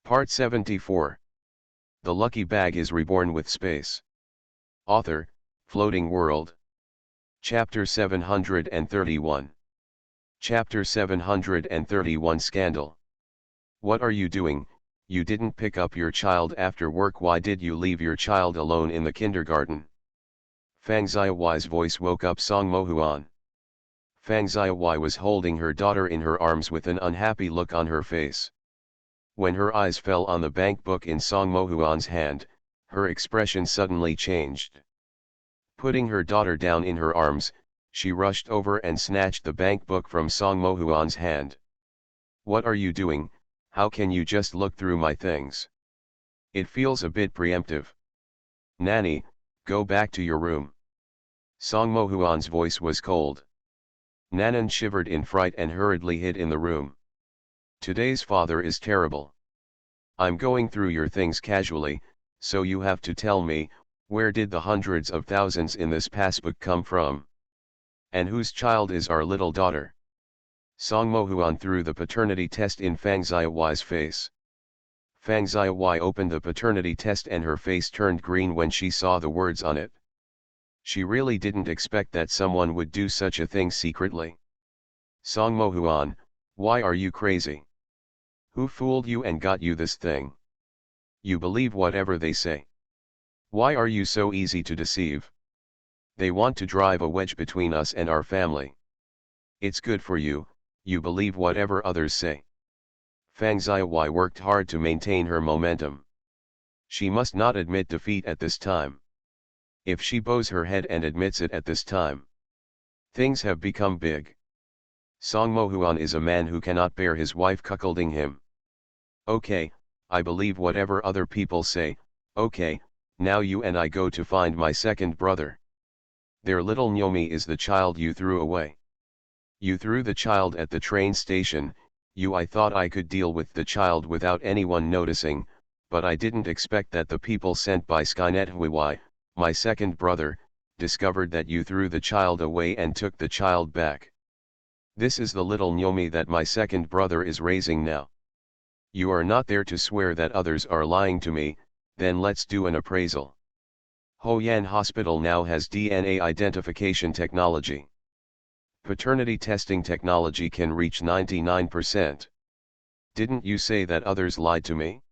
Part 74. The Lucky Bag is Reborn with Space. Author, Floating World. Chapter 731. Chapter 731 Scandal. What are you doing? You didn't pick up your child after work. Why did you leave your child alone in the kindergarten? Fang Xiaohuai's voice woke up Song Mohuan. Fang Xiaohuai was holding her daughter in her arms with an unhappy look on her face. When her eyes fell on the bank book in Song Mohuan's hand, her expression suddenly changed. Putting her daughter down in her arms, she rushed over and snatched the bank book from Song Mohuan's hand. What are you doing? How can you just look through my things? It feels a bit preemptive. Nanny, go back to your room. Song Mohuan's voice was cold. Nanan shivered in fright and hurriedly hid in the room. Today's father is terrible. I'm going through your things casually, so you have to tell me, where did the hundreds of thousands in this passbook come from? And whose child is our little daughter? Song Mohuan threw the paternity test in Fang Xiaohuai's face. Fang Xiaohuai opened the paternity test and her face turned green when she saw the words on it. She really didn't expect that someone would do such a thing secretly. Song Mohuan, why are you crazy? Who fooled you and got you this thing? You believe whatever they say. Why are you so easy to deceive? They want to drive a wedge between us and our family. It's good for you, you believe whatever others say. Fang Xiaohuai worked hard to maintain her momentum. She must not admit defeat at this time. If she bows her head and admits it at this time, things have become big. Song Mohuan is a man who cannot bear his wife cuckolding him. Okay, I believe whatever other people say. Okay, now you and I go to find my second brother. Their little Nyomi is the child you threw away. You threw the child at the train station. I thought I could deal with the child without anyone noticing, but I didn't expect that the people sent by Skynet Huiwai, my second brother, discovered that you threw the child away and took the child back. This is the little Nyomi that my second brother is raising now. You are not there to swear that others are lying to me, then let's do an appraisal. Hoyan Hospital now has DNA identification technology. Paternity testing technology can reach 99%. Didn't you say that others lied to me?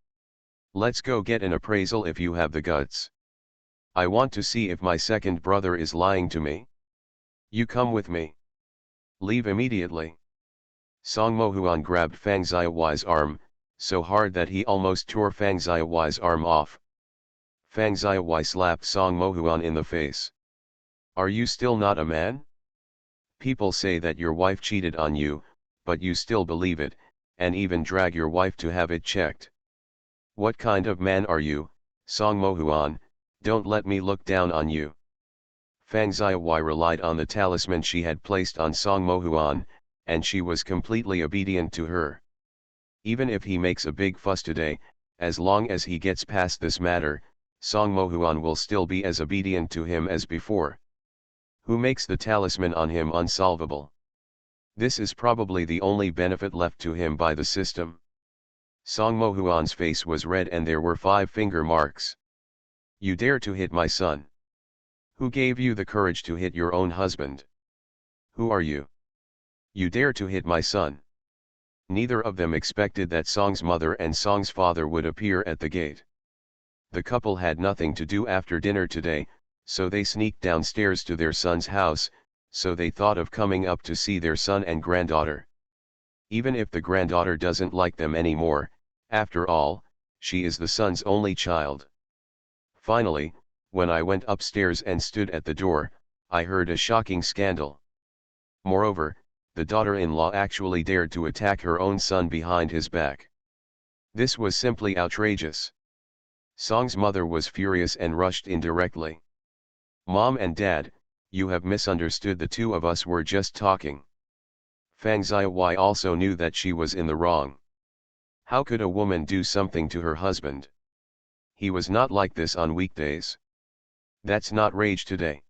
Let's go get an appraisal if you have the guts. I want to see if my second brother is lying to me. You come with me. Leave immediately. Song Mohuan grabbed Fang Xiaohuai's arm, so hard that he almost tore Fang Xiaohuai's arm off. Fang Xiaohuai slapped Song Mohuan in the face. Are you still not a man? People say that your wife cheated on you, but you still believe it, and even drag your wife to have it checked. What kind of man are you, Song Mohuan? Don't let me look down on you. Fang Xiaohuai relied on the talisman she had placed on Song Mohuan, and she was completely obedient to her. Even if he makes a big fuss today, as long as he gets past this matter, Song Mohuan will still be as obedient to him as before. Who makes the talisman on him unsolvable? This is probably the only benefit left to him by the system. Song Mohuan's face was red and there were 5 finger marks. You dare to hit my son? Who gave you the courage to hit your own husband? Who are you? You dare to hit my son? Neither of them expected that Song's mother and Song's father would appear at the gate. The couple had nothing to do after dinner today, so they sneaked downstairs to their son's house, so they thought of coming up to see their son and granddaughter. Even if the granddaughter doesn't like them anymore, after all, she is the son's only child. Finally, when I went upstairs and stood at the door, I heard a shocking scandal. Moreover, the daughter-in-law actually dared to attack her own son behind his back. This was simply outrageous. Song's mother was furious and rushed in directly. Mom and Dad, you have misunderstood, the two of us were just talking. Fang Xiaohuai also knew that she was in the wrong. How could a woman do something to her husband? He was not like this on weekdays. That's not rage today.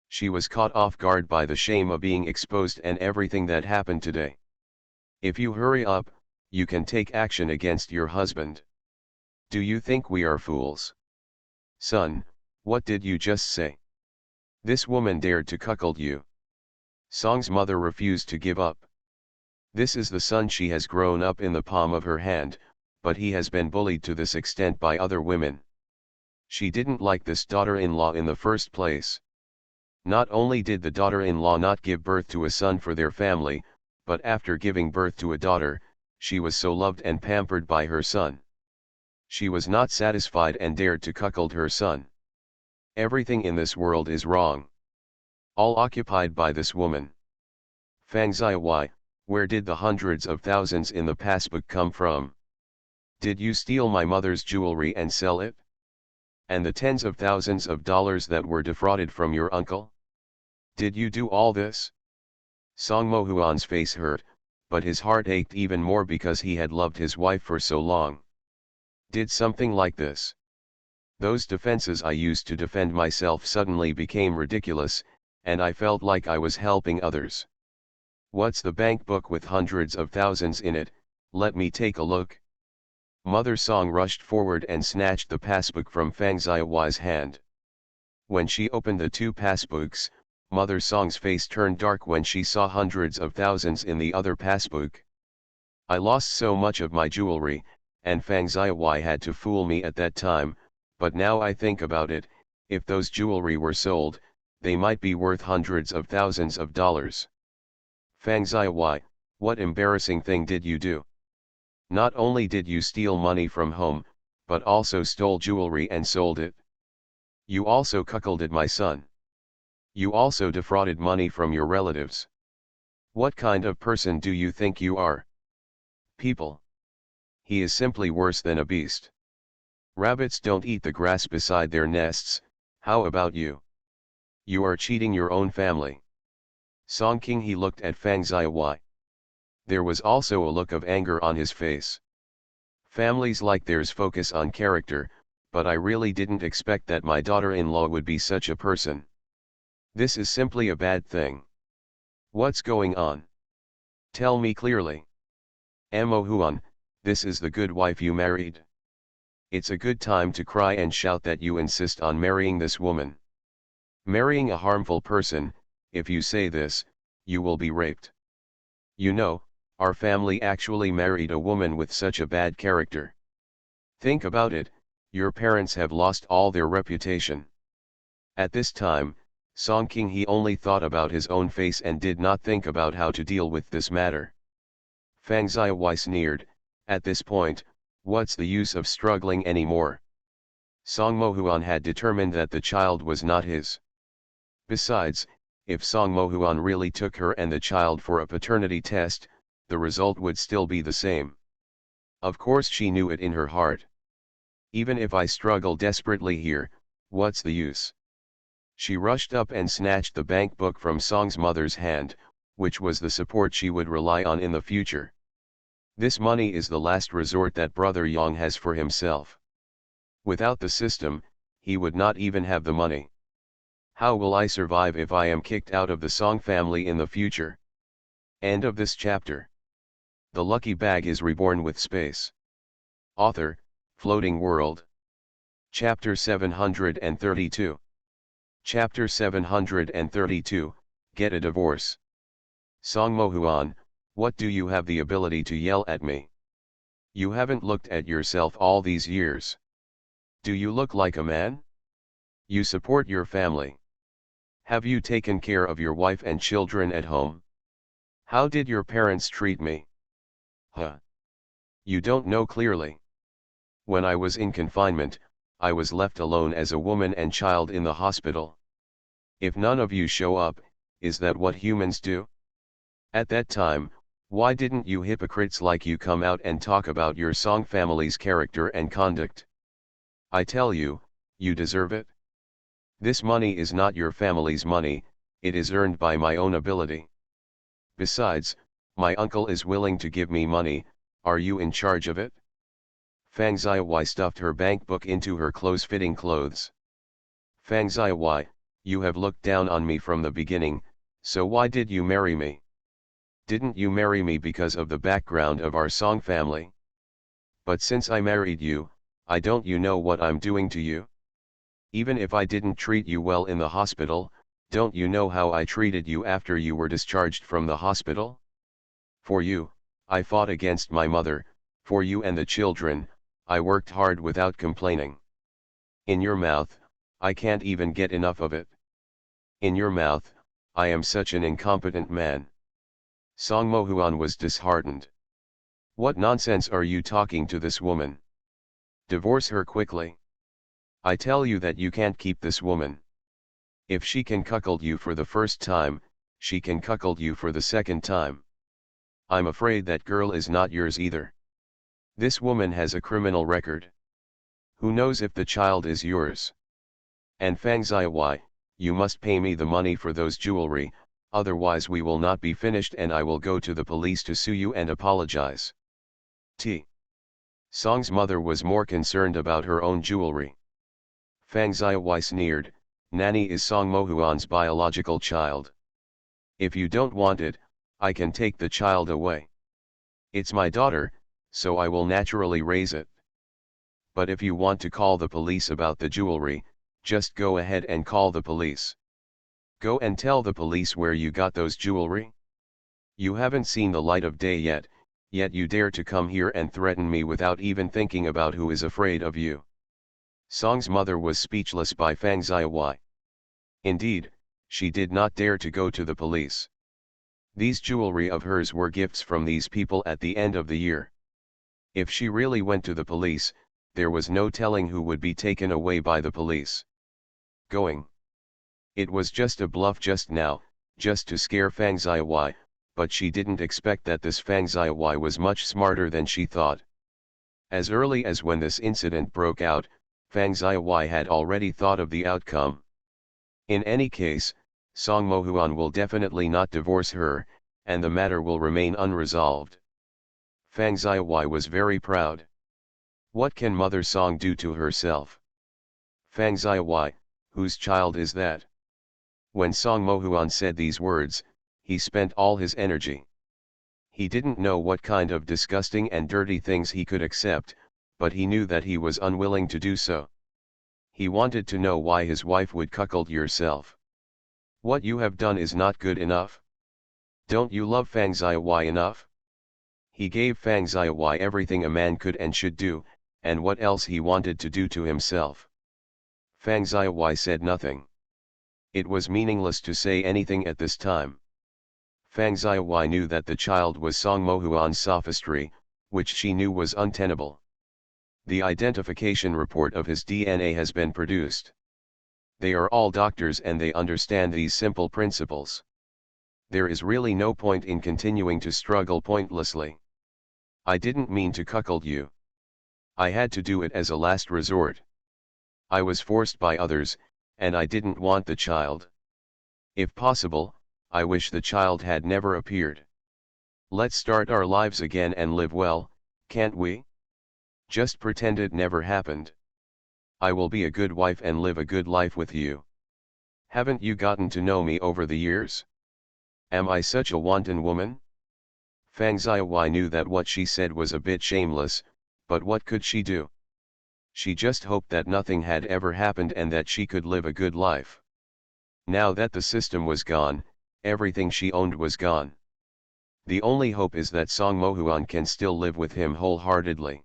She was caught off guard by the shame of being exposed and everything that happened today. If you hurry up, you can take action against your husband. Do you think we are fools? Son, what did you just say? This woman dared to cuckold you. Song's mother refused to give up. This is the son she has grown up in the palm of her hand, but he has been bullied to this extent by other women. She didn't like this daughter-in-law in the first place. Not only did the daughter-in-law not give birth to a son for their family, but after giving birth to a daughter, she was so loved and pampered by her son. She was not satisfied and dared to cuckold her son. Everything in this world is wrong. All occupied by this woman. Fang Ziyi, where did the hundreds of thousands in the passbook come from? Did you steal my mother's jewelry and sell it? And the tens of thousands of dollars that were defrauded from your uncle? Did you do all this? Song Mohuan's face hurt, but his heart ached even more because he had loved his wife for so long. Did something like this? Those defenses I used to defend myself suddenly became ridiculous, and I felt like I was helping others. What's the bank book with hundreds of thousands in it? Let me take a look. Mother Song rushed forward and snatched the passbook from Fang Ziyi's hand. When she opened the two passbooks, Mother Song's face turned dark when she saw hundreds of thousands in the other passbook. I lost so much of my jewelry, and Fang Ziyi had to fool me at that time, but now I think about it, if those jewelry were sold, they might be worth hundreds of thousands of dollars. Fang Ziyi, what embarrassing thing did you do? Not only did you steal money from home, but also stole jewelry and sold it. You also cuckolded my son. You also defrauded money from your relatives. What kind of person do you think you are? People. He is simply worse than a beast. Rabbits don't eat the grass beside their nests. How about you? You are cheating your own family. Song King he looked at Fang Ziyi. There was also a look of anger on his face. Families like theirs focus on character, but I really didn't expect that my daughter-in-law would be such a person. This is simply a bad thing. What's going on? Tell me clearly. Mo Huan, this is the good wife you married. It's a good time to cry and shout that you insist on marrying this woman. Marrying a harmful person, if you say this, you will be raped. You know, our family actually married a woman with such a bad character. Think about it, your parents have lost all their reputation. At this time, Song King he only thought about his own face and did not think about how to deal with this matter. Fang Ziyi sneered, at this point, what's the use of struggling anymore? Song Mohuan had determined that the child was not his. Besides, if Song Mohuan really took her and the child for a paternity test, the result would still be the same. Of course she knew it in her heart. Even if I struggle desperately here, what's the use? She rushed up and snatched the bank book from Song's mother's hand, which was the support she would rely on in the future. This money is the last resort that Brother Yang has for himself. Without the system, he would not even have the money. How will I survive if I am kicked out of the Song family in the future? End of this chapter. The lucky bag is reborn with space. Author, Floating World. Chapter 732. Chapter 732, Get a Divorce. Song Mohuan, what do you have the ability to yell at me? You haven't looked at yourself all these years. Do you look like a man? You support your family. Have you taken care of your wife and children at home? How did your parents treat me? Huh? You don't know clearly. When I was in confinement, I was left alone as a woman and child in the hospital. If none of you show up, is that what humans do? At that time, why didn't you hypocrites like you come out and talk about your Song family's character and conduct? I tell you, you deserve it. This money is not your family's money, it is earned by my own ability. Besides, my uncle is willing to give me money, are you in charge of it? Fang Ziyi stuffed her bank book into her close-fitting clothes. Fang Ziyi, you have looked down on me from the beginning, so why did you marry me? Didn't you marry me because of the background of our Song family? But since I married you, I don't you know what I'm doing to you? Even if I didn't treat you well in the hospital, don't you know how I treated you after you were discharged from the hospital? For you, I fought against my mother, for you and the children, I worked hard without complaining. In your mouth, I can't even get enough of it. In your mouth, I am such an incompetent man. Song Mohuan was disheartened. What nonsense are you talking to this woman? Divorce her quickly. I tell you that you can't keep this woman. If she can cuckold you for the first time, she can cuckold you for the second time. I'm afraid that girl is not yours either. This woman has a criminal record. Who knows if the child is yours? And Fang Ziyi, you must pay me the money for those jewelry, otherwise we will not be finished and I will go to the police to sue you and apologize. Song's mother was more concerned about her own jewelry. Fang Ziyi sneered, Nanny is Song Mohuan's biological child. If you don't want it, I can take the child away. It's my daughter, so I will naturally raise it. But if you want to call the police about the jewelry, just go ahead and call the police. Go and tell the police where you got those jewelry. You haven't seen the light of day yet you dare to come here and threaten me without even thinking about who is afraid of you. Song's mother was speechless by Fang Ziyi. Indeed, she did not dare to go to the police. These jewelry of hers were gifts from these people at the end of the year. If she really went to the police, there was no telling who would be taken away by the police. Going. It was just a bluff just now, just to scare Fang Ziyi, but she didn't expect that this Fang Ziyi was much smarter than she thought. As early as when this incident broke out, Fang Ziyi had already thought of the outcome. In any case, Song Mohuan will definitely not divorce her, and the matter will remain unresolved. Fang Ziyi was very proud. What can Mother Song do to herself? Fang Ziyi, whose child is that? When Song Mohuan said these words, he spent all his energy. He didn't know what kind of disgusting and dirty things he could accept, but he knew that he was unwilling to do so. He wanted to know why his wife would cuckold yourself. What you have done is not good enough. Don't you love Fang Ziyi enough? He gave Fang Ziyi everything a man could and should do, and what else he wanted to do to himself. Fang Ziyi said nothing. It was meaningless to say anything at this time. Fang Ziyi knew that the child was Song Mohuan's sophistry, which she knew was untenable. The identification report of his DNA has been produced. They are all doctors and they understand these simple principles. There is really no point in continuing to struggle pointlessly. I didn't mean to cuckold you. I had to do it as a last resort. I was forced by others, and I didn't want the child. If possible, I wish the child had never appeared. Let's start our lives again and live well, can't we? Just pretend it never happened. I will be a good wife and live a good life with you. Haven't you gotten to know me over the years? Am I such a wanton woman? Fang Ziyi knew that what she said was a bit shameless, but what could she do? She just hoped that nothing had ever happened and that she could live a good life. Now that the system was gone, everything she owned was gone. The only hope is that Song Mohuan can still live with him wholeheartedly.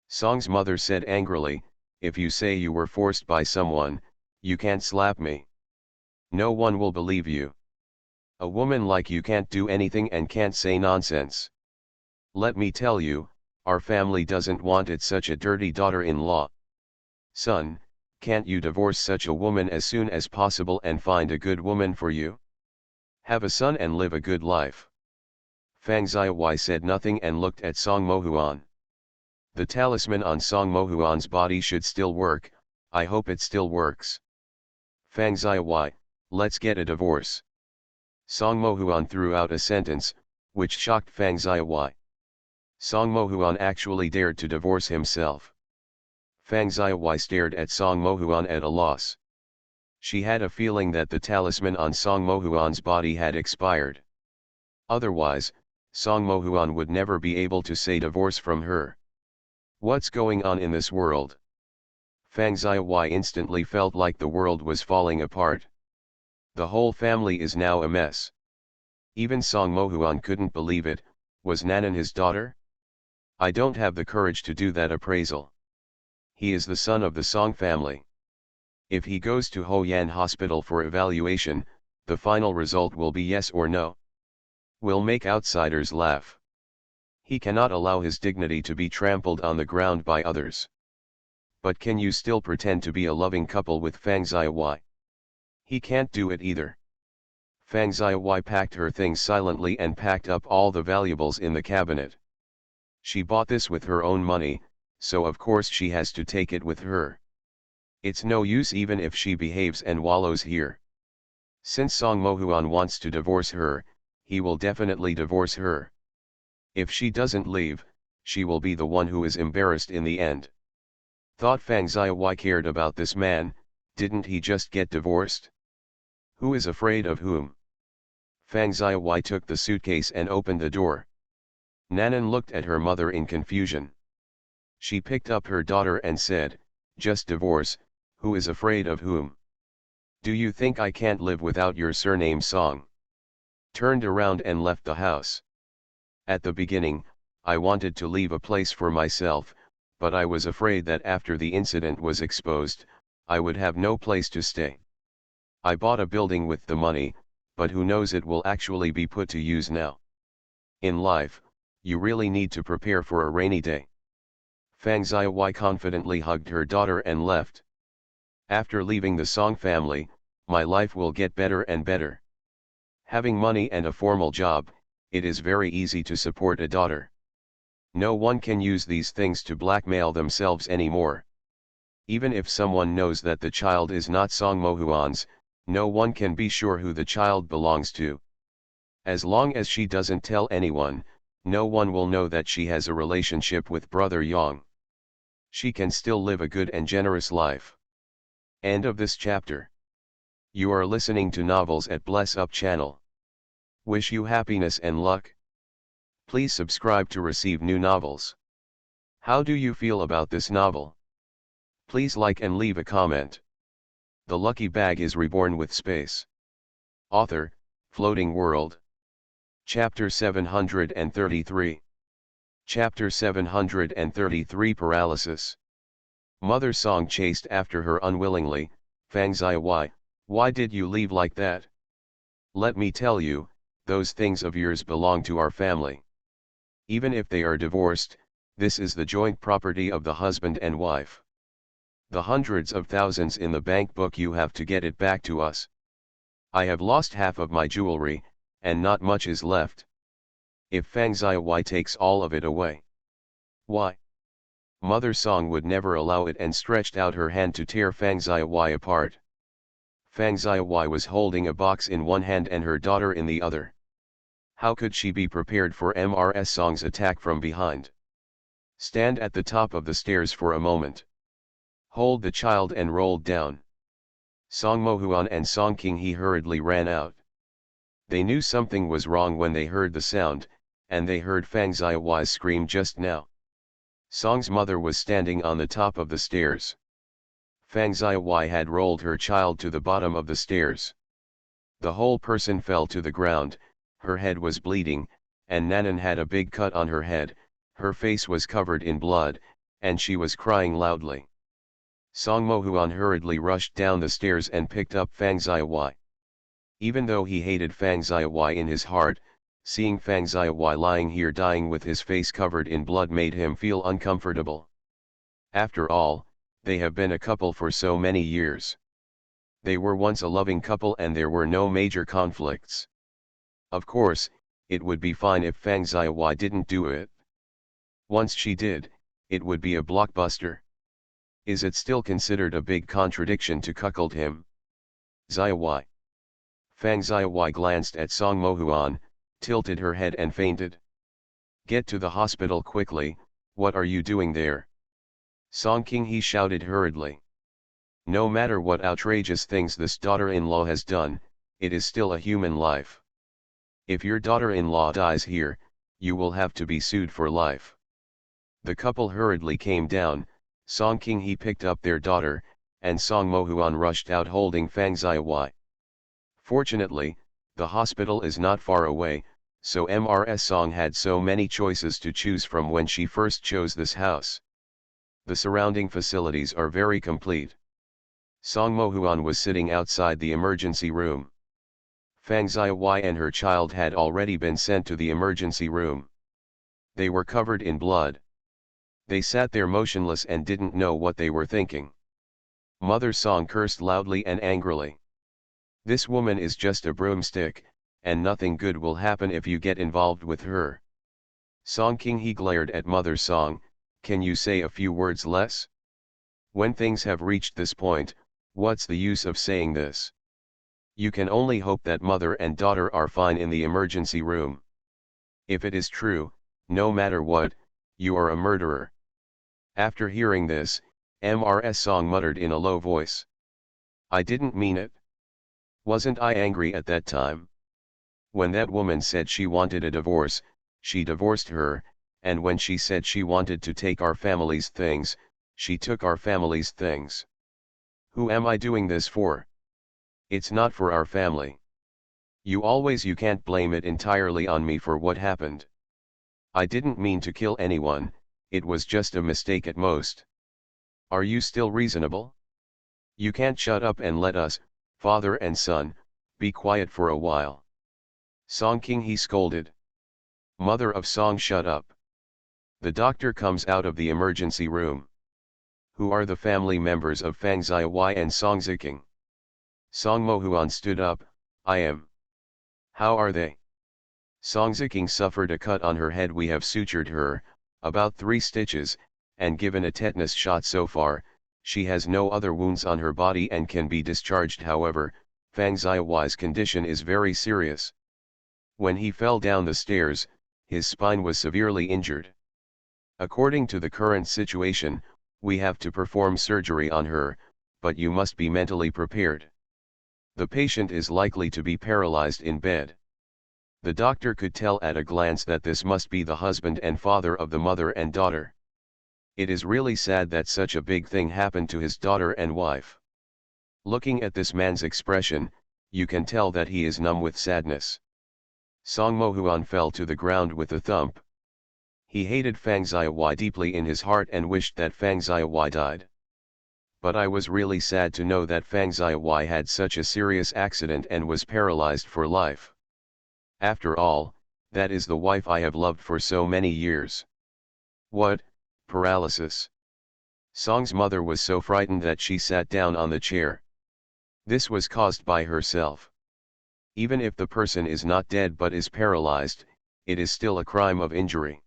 Song's mother said angrily, if you say you were forced by someone, you can't slap me. No one will believe you. A woman like you can't do anything and can't say nonsense. Let me tell you, our family doesn't want it such a dirty daughter-in-law. Son, can't you divorce such a woman as soon as possible and find a good woman for you? Have a son and live a good life. Fang Ziyi said nothing and looked at Song Mohuan. The talisman on Song Mohuan's body should still work, I hope it still works. Fang Ziyi, let's get a divorce. Song Mohuan threw out a sentence, which shocked Fang Ziyi. Song Mohuan actually dared to divorce himself. Fang Ziyi stared at Song Mohuan at a loss. She had a feeling that the talisman on Song Mohuan's body had expired. Otherwise, Song Mohuan would never be able to say divorce from her. What's going on in this world? Fang Xiaohui instantly felt like the world was falling apart. The whole family is now a mess. Even Song Mohuan couldn't believe it. Was Nanan his daughter? I don't have the courage to do that appraisal. He is the son of the Song family. If he goes to Hoyan Hospital for evaluation, the final result will be yes or no. Will make outsiders laugh. He cannot allow his dignity to be trampled on the ground by others. But can you still pretend to be a loving couple with Fang Xiaohui? He can't do it either. Fang Xiaohui packed her things silently and packed up all the valuables in the cabinet. She bought this with her own money, so of course she has to take it with her. It's no use even if she behaves and wallows here. Since Song Mohuan wants to divorce her, he will definitely divorce her. If she doesn't leave, she will be the one who is embarrassed in the end. Thought Fang Xiaohui cared about this man, didn't he just get divorced? Who is afraid of whom? Fang Xiaohui took the suitcase and opened the door. Nanan looked at her mother in confusion. She picked up her daughter and said, "Just divorce, who is afraid of whom? Do you think I can't live without your surname Song?" Turned around and left the house. At the beginning, I wanted to leave a place for myself, but I was afraid that after the incident was exposed, I would have no place to stay. I bought a building with the money, but who knows it will actually be put to use now. In life, you really need to prepare for a rainy day. Fang Xiaohui confidently hugged her daughter and left. After leaving the Song family, my life will get better and better. Having money and a formal job, it is very easy to support a daughter. No one can use these things to blackmail themselves anymore. Even if someone knows that the child is not Song Mohuan's, no one can be sure who the child belongs to. As long as she doesn't tell anyone, no one will know that she has a relationship with Brother Yang. She can still live a good and generous life. End of this chapter. You are listening to Novels at Bless Up channel. Wish you happiness and luck. Please subscribe to receive new novels. How do you feel about this novel? Please like and leave a comment. The Lucky Bag is Reborn with Space. Author, Floating World. Chapter 733. Chapter 733 Paralysis. Mother Song chased after her unwillingly. Fang Xiaohui, why did you leave like that? Let me tell you, those things of yours belong to our family. Even if they are divorced, this is the joint property of the husband and wife. The hundreds of thousands in the bank book, you have to get it back to us. I have lost half of my jewelry, and not much is left. If Fang Xiaohui takes all of it away. Why? Mother Song would never allow it and stretched out her hand to tear Fang Xiaohui apart. Fang Xiaohui was holding a box in one hand and her daughter in the other. How could she be prepared for Mrs. Song's attack from behind? Stand at the top of the stairs for a moment. Hold the child and rolled down. Song Mohuan and Song Qinghe hurriedly ran out. They knew something was wrong when they heard the sound, and they heard Fang Xiaohui's scream just now. Song's mother was standing on the top of the stairs. Fang Xiaohui had rolled her child to the bottom of the stairs. The whole person fell to the ground, her head was bleeding, and Nanan had a big cut on her head, her face was covered in blood, and she was crying loudly. Song Mohuan hurriedly rushed down the stairs and picked up Fang Xiaohui. Even though he hated Fang Xiaohui in his heart, seeing Fang Xiaohui lying here dying with his face covered in blood made him feel uncomfortable. After all, they have been a couple for so many years. They were once a loving couple and there were no major conflicts. Of course, it would be fine if Fang Xiaohui didn't do it. Once she did, it would be a blockbuster. Is it still considered a big contradiction to cuckold him? Xiaohui. Fang Xiaohui glanced at Song Mohuan, tilted her head and fainted. Get to the hospital quickly, what are you doing there? Song Qinghe shouted hurriedly. No matter what outrageous things this daughter-in-law has done, it is still a human life. If your daughter-in-law dies here, you will have to be sued for life. The couple hurriedly came down. Song King-hee picked up their daughter, and Song Mo-huan rushed out holding Fang Ziyi. Fortunately, the hospital is not far away, so Ms. Song had so many choices to choose from when she first chose this house. The surrounding facilities are very complete. Song Mo-huan was sitting outside the emergency room. Fang Ziyi and her child had already been sent to the emergency room. They were covered in blood. They sat there motionless and didn't know what they were thinking. Mother Song cursed loudly and angrily. This woman is just a broomstick, and nothing good will happen if you get involved with her. Song King-hee glared at Mother Song. Can you say a few words less? When things have reached this point, what's the use of saying this? You can only hope that mother and daughter are fine in the emergency room. If it is true, no matter what, you are a murderer. After hearing this, Ms. Song muttered in a low voice. I didn't mean it. Wasn't I angry at that time? When that woman said she wanted a divorce, she divorced her, and when she said she wanted to take our family's things, she took our family's things. Who am I doing this for? It's not for our family. You can't blame it entirely on me for what happened. I didn't mean to kill anyone, it was just a mistake at most. Are you still reasonable? You can't shut up and let us, father and son, be quiet for a while. Song King-hee scolded. Mother of Song, shut up. The doctor comes out of the emergency room. Who are the family members of Fang Ziyi and Song Ziking? Song Mo-huan stood up. I am. How are they? Song Ziking suffered a cut on her head. We have sutured her, about 3 stitches, and given a tetanus shot so far. She has no other wounds on her body and can be discharged. However, Fang Ziyi's condition is very serious. When he fell down the stairs, his spine was severely injured. According to the current situation, we have to perform surgery on her, but you must be mentally prepared. The patient is likely to be paralyzed in bed. The doctor could tell at a glance that this must be the husband and father of the mother and daughter. It is really sad that such a big thing happened to his daughter and wife. Looking at this man's expression, you can tell that he is numb with sadness. Song Mo-huan fell to the ground with a thump. He hated Fang Ziyi deeply in his heart and wished that Fang Ziyi died. But I was really sad to know that Fang Ziyi had such a serious accident and was paralyzed for life. After all, that is the wife I have loved for so many years. What, paralysis? Song's mother was so frightened that she sat down on the chair. This was caused by herself. Even if the person is not dead but is paralyzed, it is still a crime of injury.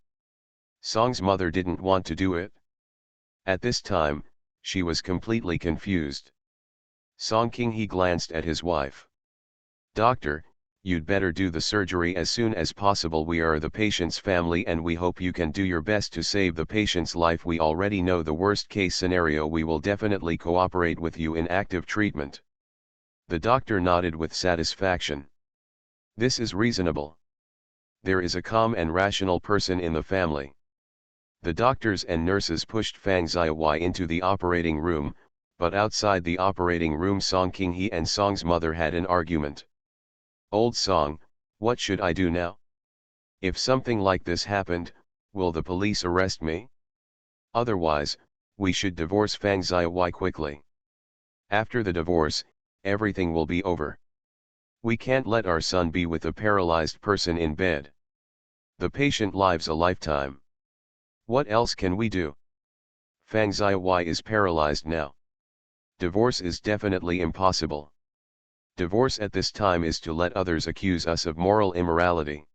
Song's mother didn't want to do it. At this time, she was completely confused. Song King-hee glanced at his wife. Doctor, you'd better do the surgery as soon as possible. We are the patient's family and we hope you can do your best to save the patient's life. We already know the worst case scenario. We will definitely cooperate with you in active treatment. The doctor nodded with satisfaction. This is reasonable. There is a calm and rational person in the family. The doctors and nurses pushed Fang Ziyi into the operating room, but outside the operating room Song King-hee and Song's mother had an argument. Old Song, what should I do now? If something like this happened, will the police arrest me? Otherwise, we should divorce Fang Ziyi quickly. After the divorce, everything will be over. We can't let our son be with a paralyzed person in bed. The patient lives a lifetime. What else can we do? Fang Ziyi is paralyzed now. Divorce is definitely impossible. Divorce at this time is to let others accuse us of moral immorality.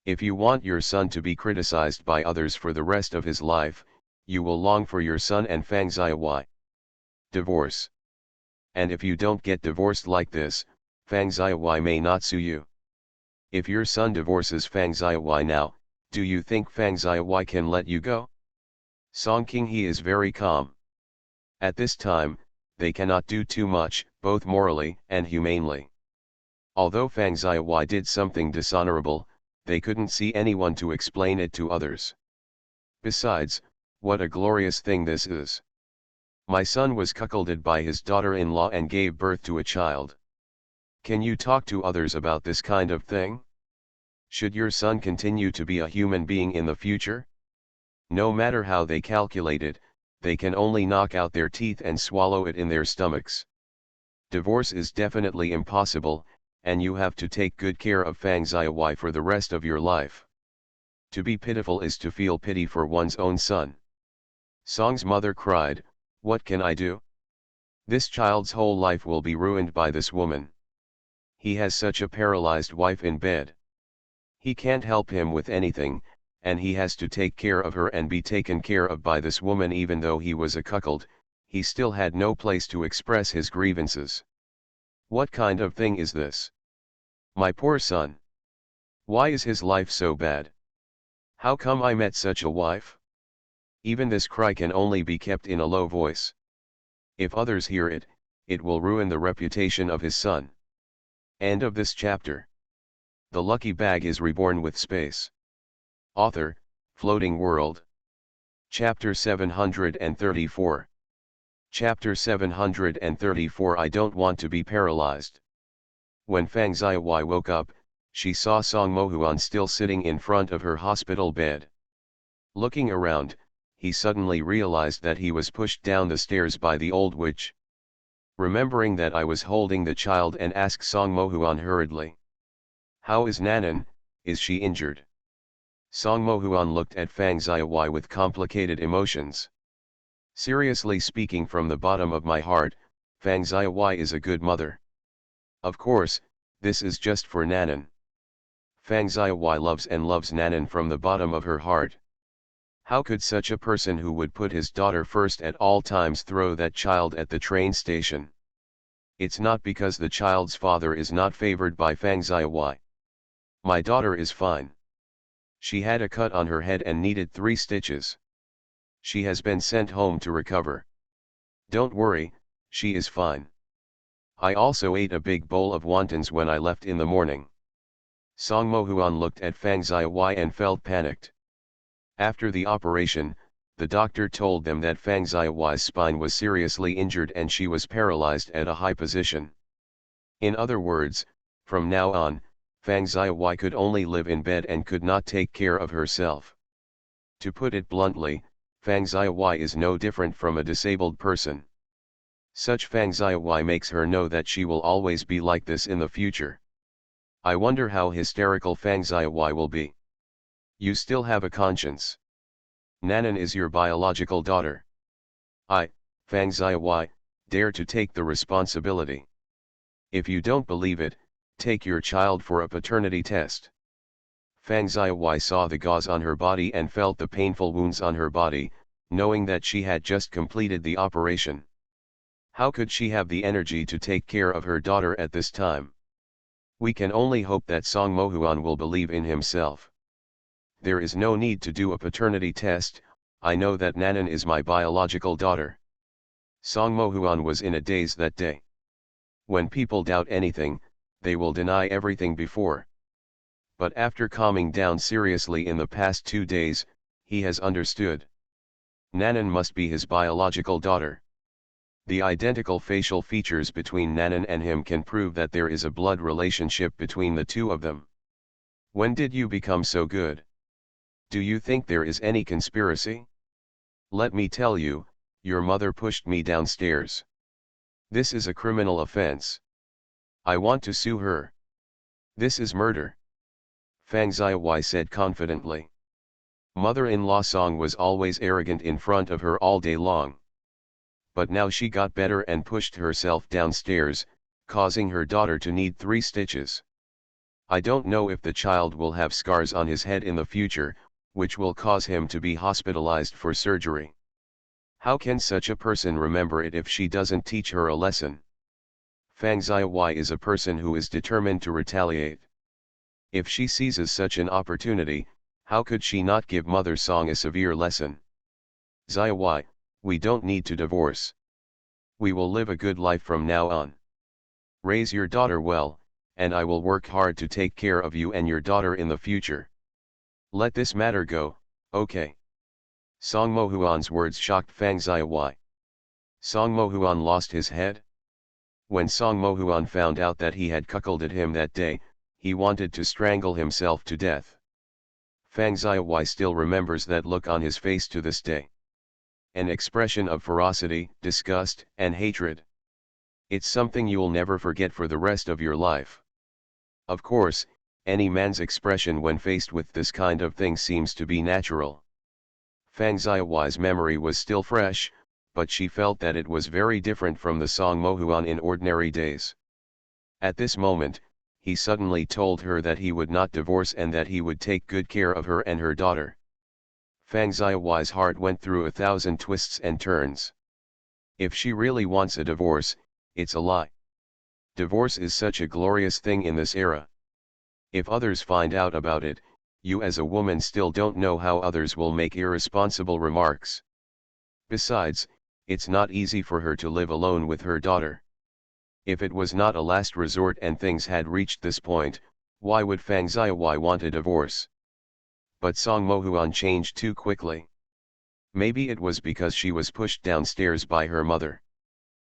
If you want your son to be criticized by others for the rest of his life, you will long for your son and Fang Ziyi. Divorce. And if you don't get divorced like this, Fang Ziyi may not sue you. If your son divorces Fang Ziyi now, do you think Fang Ziyi can let you go? Song King-hee is very calm. At this time, they cannot do too much, both morally and humanely. Although Fang Xiaowai did something dishonorable, they couldn't see anyone to explain it to others. Besides, what a glorious thing this is. My son was cuckolded by his daughter-in-law and gave birth to a child. Can you talk to others about this kind of thing? Should your son continue to be a human being in the future? No matter how they calculate it, they can only knock out their teeth and swallow it in their stomachs. Divorce is definitely impossible, and you have to take good care of Fang Xiaowai for the rest of your life. To be pitiful is to feel pity for one's own son. Song's mother cried, "What can I do? This child's whole life will be ruined by this woman. He has such a paralyzed wife in bed. He can't help him with anything, and he has to take care of her and be taken care of by this woman. Even though he was a cuckold, he still had no place to express his grievances. What kind of thing is this? My poor son. Why is his life so bad? How come I met such a wife?" Even this cry can only be kept in a low voice. If others hear it, it will ruin the reputation of his son. End of this chapter. The lucky bag is reborn with space. Author, Floating World. Chapter 734. Chapter 734. I don't want to be paralyzed. When Fang Xiaowai woke up, she saw Song Mohuan still sitting in front of her hospital bed. Looking around, he suddenly realized that he was pushed down the stairs by the old witch. Remembering that I was holding the child, and asked Song Mohuan hurriedly, "How is Nanan? Is she injured?" Song Mohuan looked at Fang Xiaowai with complicated emotions. "Seriously speaking, from the bottom of my heart, Fang Xiaowai is a good mother. Of course, this is just for Nanan. Fang Xiaowai loves and loves Nanan from the bottom of her heart. How could such a person who would put his daughter first at all times throw that child at the train station? It's not because the child's father is not favored by Fang Xiaowai. My daughter is fine. She had a cut on her head and needed 3 stitches. She has been sent home to recover. Don't worry, she is fine. I also ate a big bowl of wontons when I left in the morning." Song Mohuan looked at Fang Xiaowai and felt panicked. After the operation, the doctor told them that Fang Xiaowai's spine was seriously injured and she was paralyzed at a high position. In other words, from now on, Fang Xiaowai could only live in bed and could not take care of herself. To put it bluntly, Fang Xiaowai is no different from a disabled person. Such Fang Xiaowai makes her know that she will always be like this in the future. I wonder how hysterical Fang Xiaowai will be. You still have a conscience. Nanan is your biological daughter. I, Fang Xiaowai, dare to take the responsibility. If you don't believe it, take your child for a paternity test." Fang Xiaowai saw the gauze on her body and felt the painful wounds on her body, knowing that she had just completed the operation. How could she have the energy to take care of her daughter at this time? We can only hope that Song Mohuan will believe in himself. There is no need to do a paternity test. I know that Nanan is my biological daughter. Song Mohuan was in a daze that day. When people doubt anything, they will deny everything before. But after calming down seriously in the past 2 days, he has understood. Nanan must be his biological daughter. The identical facial features between Nanan and him can prove that there is a blood relationship between the two of them. When did you become so good? Do you think there is any conspiracy? Let me tell you, your mother pushed me downstairs. This is a criminal offense. I want to sue her. This is murder," Fang Xiaowai said confidently. Mother-in-law Song was always arrogant in front of her all day long. But now she got better and pushed herself downstairs, causing her daughter to need 3 stitches. I don't know if the child will have scars on his head in the future, which will cause him to be hospitalized for surgery. How can such a person remember it if she doesn't teach her a lesson? Fang Xiaowai is a person who is determined to retaliate. If she seizes such an opportunity, how could she not give Mother Song a severe lesson? Xiaowai, we don't need to divorce. We will live a good life from now on. Raise your daughter well, and I will work hard to take care of you and your daughter in the future. Let this matter go, okay? Song Mohuan's words shocked Fang Xiaowai. Song Mohuan lost his head? When Song Mohuan found out that he had cuckolded him that day, he wanted to strangle himself to death. Fang Xiaowai still remembers that look on his face to this day. An expression of ferocity, disgust, and hatred. It's something you'll never forget for the rest of your life. Of course, any man's expression when faced with this kind of thing seems to be natural. Fang Xiaowai's memory was still fresh, but she felt that it was very different from the Song Mohuan in ordinary days. At this moment, he suddenly told her that he would not divorce and that he would take good care of her and her daughter. Fang Xiaowai's heart went through 1,000 twists and turns. If she really wants a divorce, it's a lie. Divorce is such a glorious thing in this era. If others find out about it, you as a woman still don't know how others will make irresponsible remarks. Besides, it's not easy for her to live alone with her daughter. If it was not a last resort and things had reached this point, why would Fang Xiaowai want a divorce? But Song Mohuan changed too quickly. Maybe it was because she was pushed downstairs by her mother.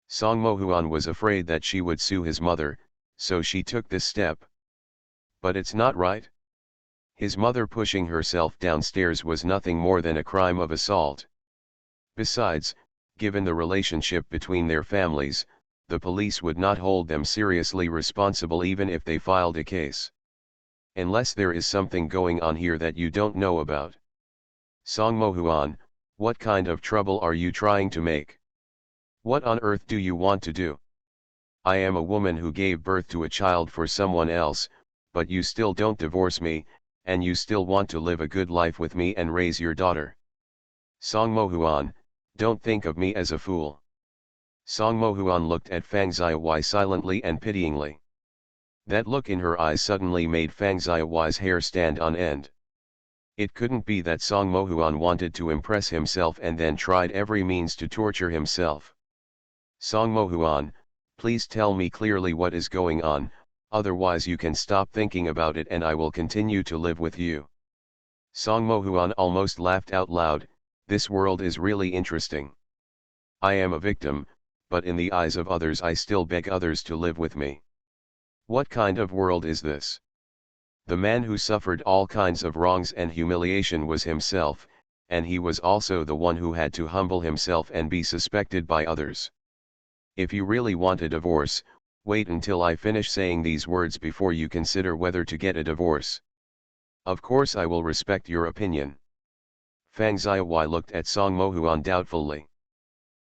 Song Mohuan was afraid that she would sue his mother, so she took this step. But it's not right. His mother pushing herself downstairs was nothing more than a crime of assault. Besides, given the relationship between their families, the police would not hold them seriously responsible even if they filed a case. Unless there is something going on here that you don't know about. Song Mohuan, what kind of trouble are you trying to make? What on earth do you want to do? I am a woman who gave birth to a child for someone else, but you still don't divorce me, and you still want to live a good life with me and raise your daughter. Song Mohuan, don't think of me as a fool. Song Mohuan looked at Fang Xiaowai silently and pityingly. That look in her eyes suddenly made Fang Xiaowai's hair stand on end. It couldn't be that Song Mohuan wanted to impress himself and then tried every means to torture himself. Song Mohuan, please tell me clearly what is going on, otherwise you can stop thinking about it and I will continue to live with you. Song Mohuan almost laughed out loud. This world is really interesting. I am a victim, but in the eyes of others I still beg others to live with me. What kind of world is this? The man who suffered all kinds of wrongs and humiliation was himself, and he was also the one who had to humble himself and be suspected by others. If you really want a divorce, wait until I finish saying these words before you consider whether to get a divorce. Of course I will respect your opinion. Fang Xiaowai looked at Song Mohuan doubtfully.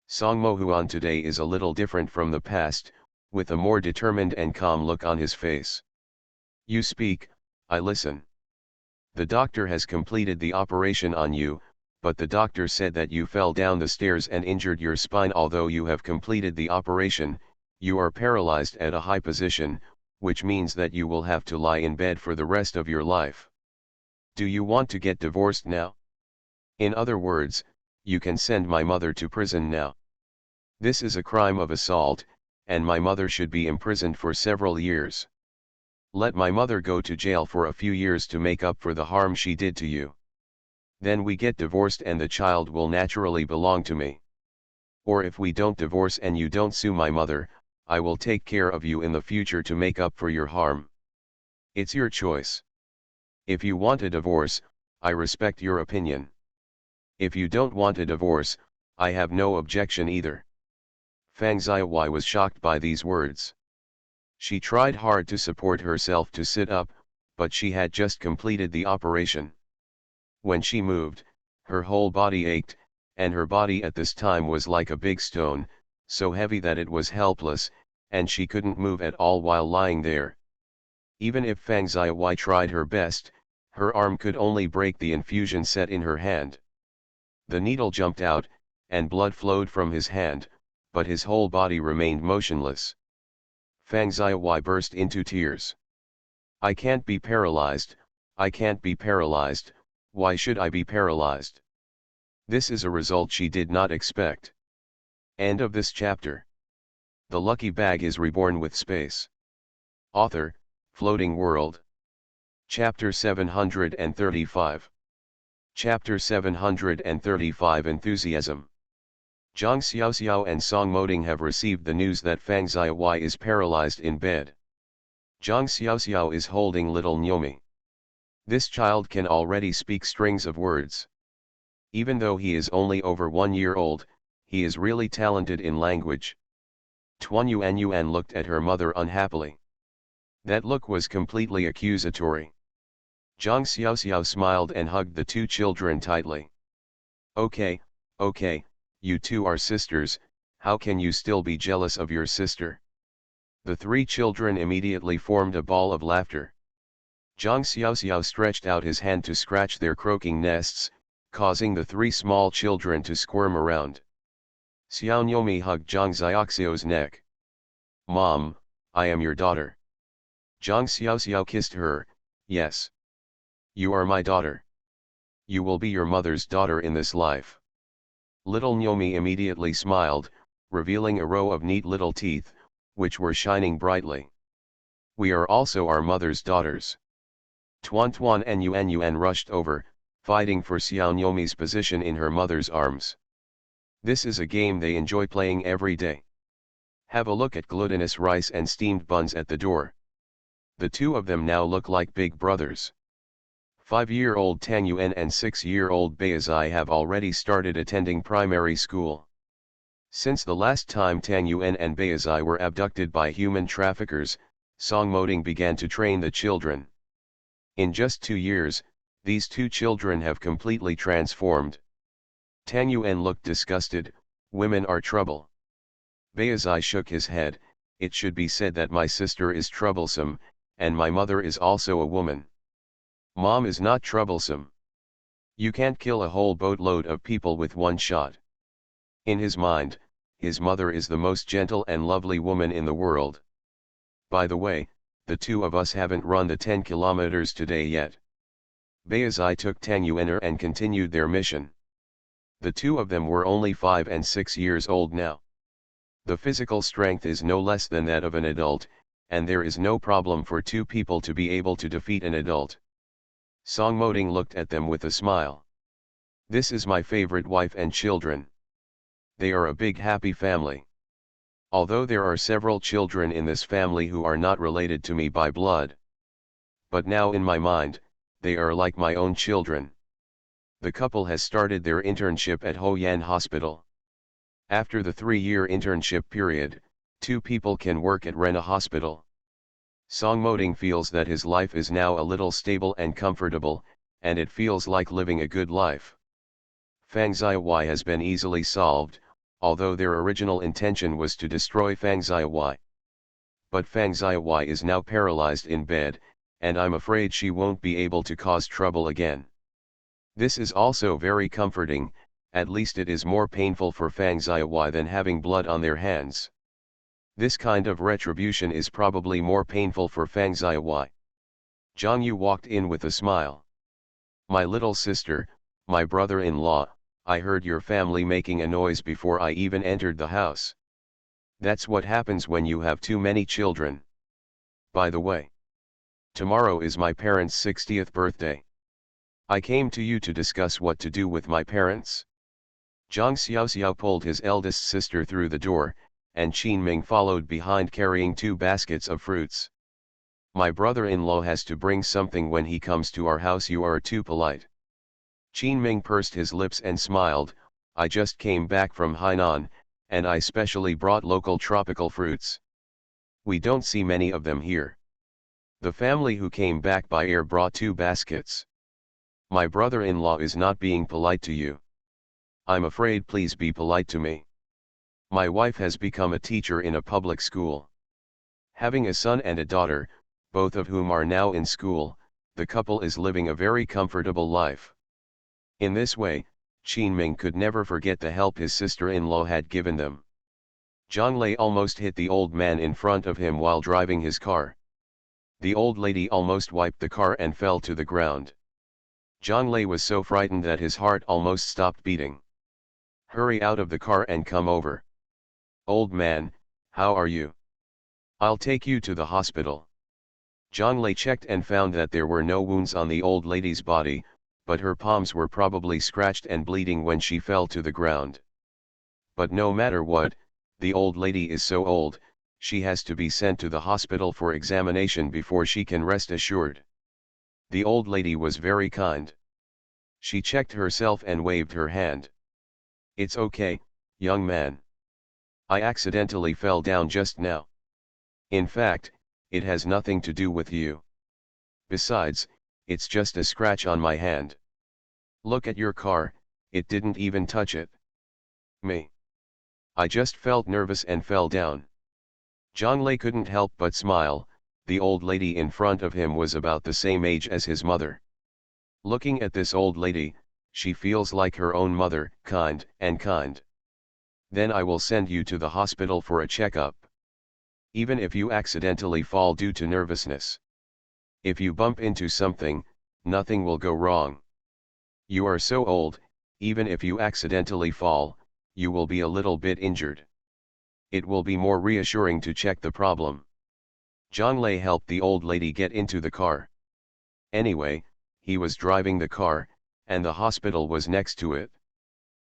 Song Mohuan today is a little different from the past, with a more determined and calm look on his face. You speak, I listen. The doctor has completed the operation on you, but the doctor said that you fell down the stairs and injured your spine. Although you have completed the operation, you are paralyzed at a high position, which means that you will have to lie in bed for the rest of your life. Do you want to get divorced now? In other words, you can send my mother to prison now. This is a crime of assault, and my mother should be imprisoned for several years. Let my mother go to jail for a few years to make up for the harm she did to you. Then we get divorced and the child will naturally belong to me. Or if we don't divorce and you don't sue my mother, I will take care of you in the future to make up for your harm. It's your choice. If you want a divorce, I respect your opinion. If you don't want a divorce, I have no objection either. Fang Xiaowai was shocked by these words. She tried hard to support herself to sit up, but she had just completed the operation. When she moved, her whole body ached, and her body at this time was like a big stone, so heavy that it was helpless, and she couldn't move at all while lying there. Even if Fang Xiaowai tried her best, her arm could only break the infusion set in her hand. The needle jumped out, and blood flowed from his hand, but his whole body remained motionless. Fang Xiaowai burst into tears. I can't be paralyzed, I can't be paralyzed, why should I be paralyzed? This is a result she did not expect. End of this chapter. The lucky bag is reborn with space. Author, Floating World. Chapter 735. Chapter 735 Enthusiasm. Zhang Xiaoxiao and Song Moding have received the news that Fang Xiaowai is paralyzed in bed. Zhang Xiaoxiao is holding little Nyomi. This child can already speak strings of words. Even though he is only over 1 year old, he is really talented in language. Tuan Yuan looked at her mother unhappily. That look was completely accusatory. Zhang Xiaoxiao smiled and hugged the two children tightly. Okay, you two are sisters, how can you still be jealous of your sister? The three children immediately formed a ball of laughter. Zhang Xiaoxiao stretched out his hand to scratch their croaking nests, causing the three small children to squirm around. Xiao Nyomi hugged Zhang Xiaoxiao's neck. Mom, I am your daughter. Zhang Xiaoxiao kissed her. Yes. You are my daughter. You will be your mother's daughter in this life. Little Nyomi immediately smiled, revealing a row of neat little teeth, which were shining brightly. We are also our mother's daughters. Tuan and Yuan rushed over, fighting for Xiao Nyomi's position in her mother's arms. This is a game they enjoy playing every day. Have a look at glutinous rice and steamed buns at the door. The two of them now look like big brothers. 5-year-old Tang Yuan and 6-year-old Beizai have already started attending primary school. Since the last time Tang Yuan and Beizai were abducted by human traffickers, Song Moding began to train the children. In just 2 years, these two children have completely transformed. Tang Yuan looked disgusted. Women are trouble. Beizai shook his head. It should be said that my sister is troublesome, and my mother is also a woman. Mom is not troublesome. You can't kill a whole boatload of people with one shot. In his mind, his mother is the most gentle and lovely woman in the world. By the way, the two of us haven't run the 10 kilometers today yet. Beizai took Tang Yuan and continued their mission. The two of them were only 5 and 6 years old now. The physical strength is no less than that of an adult, and there is no problem for two people to be able to defeat an adult. Song Moding looked at them with a smile. This is my favorite wife and children. They are a big happy family. Although there are several children in this family who are not related to me by blood. But now in my mind, they are like my own children. The couple has started their internship at Hoyan Hospital. After the 3-year internship period, 2 people can work at Rena Hospital. Song Moding feels that his life is now a little stable and comfortable, and it feels like living a good life. Fang Xiaowai has been easily solved, although their original intention was to destroy Fang Xiaowai. But Fang Xiaowai is now paralyzed in bed, and I'm afraid she won't be able to cause trouble again. This is also very comforting, at least it is more painful for Fang Xiaowai than having blood on their hands. This kind of retribution is probably more painful for Fang Xiaowai. Zhang Yu walked in with a smile. My little sister, my brother-in-law, I heard your family making a noise before I even entered the house. That's what happens when you have too many children. By the way, tomorrow is my parents' 60th birthday. I came to you to discuss what to do with my parents. Zhang Xiaoxiao pulled his eldest sister through the door, and Qin Ming followed behind carrying 2 baskets of fruits. My brother-in-law has to bring something when he comes to our house. You are too polite. Qin Ming pursed his lips and smiled. I just came back from Hainan, and I specially brought local tropical fruits. We don't see many of them here. The family who came back by air brought 2 baskets. My brother-in-law is not being polite to you. I'm afraid, please be polite to me. My wife has become a teacher in a public school. Having a son and a daughter, both of whom are now in school, the couple is living a very comfortable life. In this way, Qin Ming could never forget the help his sister-in-law had given them. Zhang Lei almost hit the old man in front of him while driving his car. The old lady almost wiped the car and fell to the ground. Zhang Lei was so frightened that his heart almost stopped beating. Hurry out of the car and come over. Old man, how are you? I'll take you to the hospital. Zhang checked and found that there were no wounds on the old lady's body, but her palms were probably scratched and bleeding when she fell to the ground. But no matter what, the old lady is so old, she has to be sent to the hospital for examination before she can rest assured. The old lady was very kind. She checked herself and waved her hand. "It's okay, young man. I accidentally fell down just now. In fact, it has nothing to do with you. Besides, it's just a scratch on my hand. Look at your car, it didn't even touch it. Me. I just felt nervous and fell down." Zhang Lei couldn't help but smile. The old lady in front of him was about the same age as his mother. Looking at this old lady, she feels like her own mother, kind. "Then I will send you to the hospital for a checkup. Even if you accidentally fall due to nervousness. If you bump into something, nothing will go wrong. You are so old, even if you accidentally fall, you will be a little bit injured. It will be more reassuring to check the problem." Zhang Lei helped the old lady get into the car. Anyway, he was driving the car, and the hospital was next to it.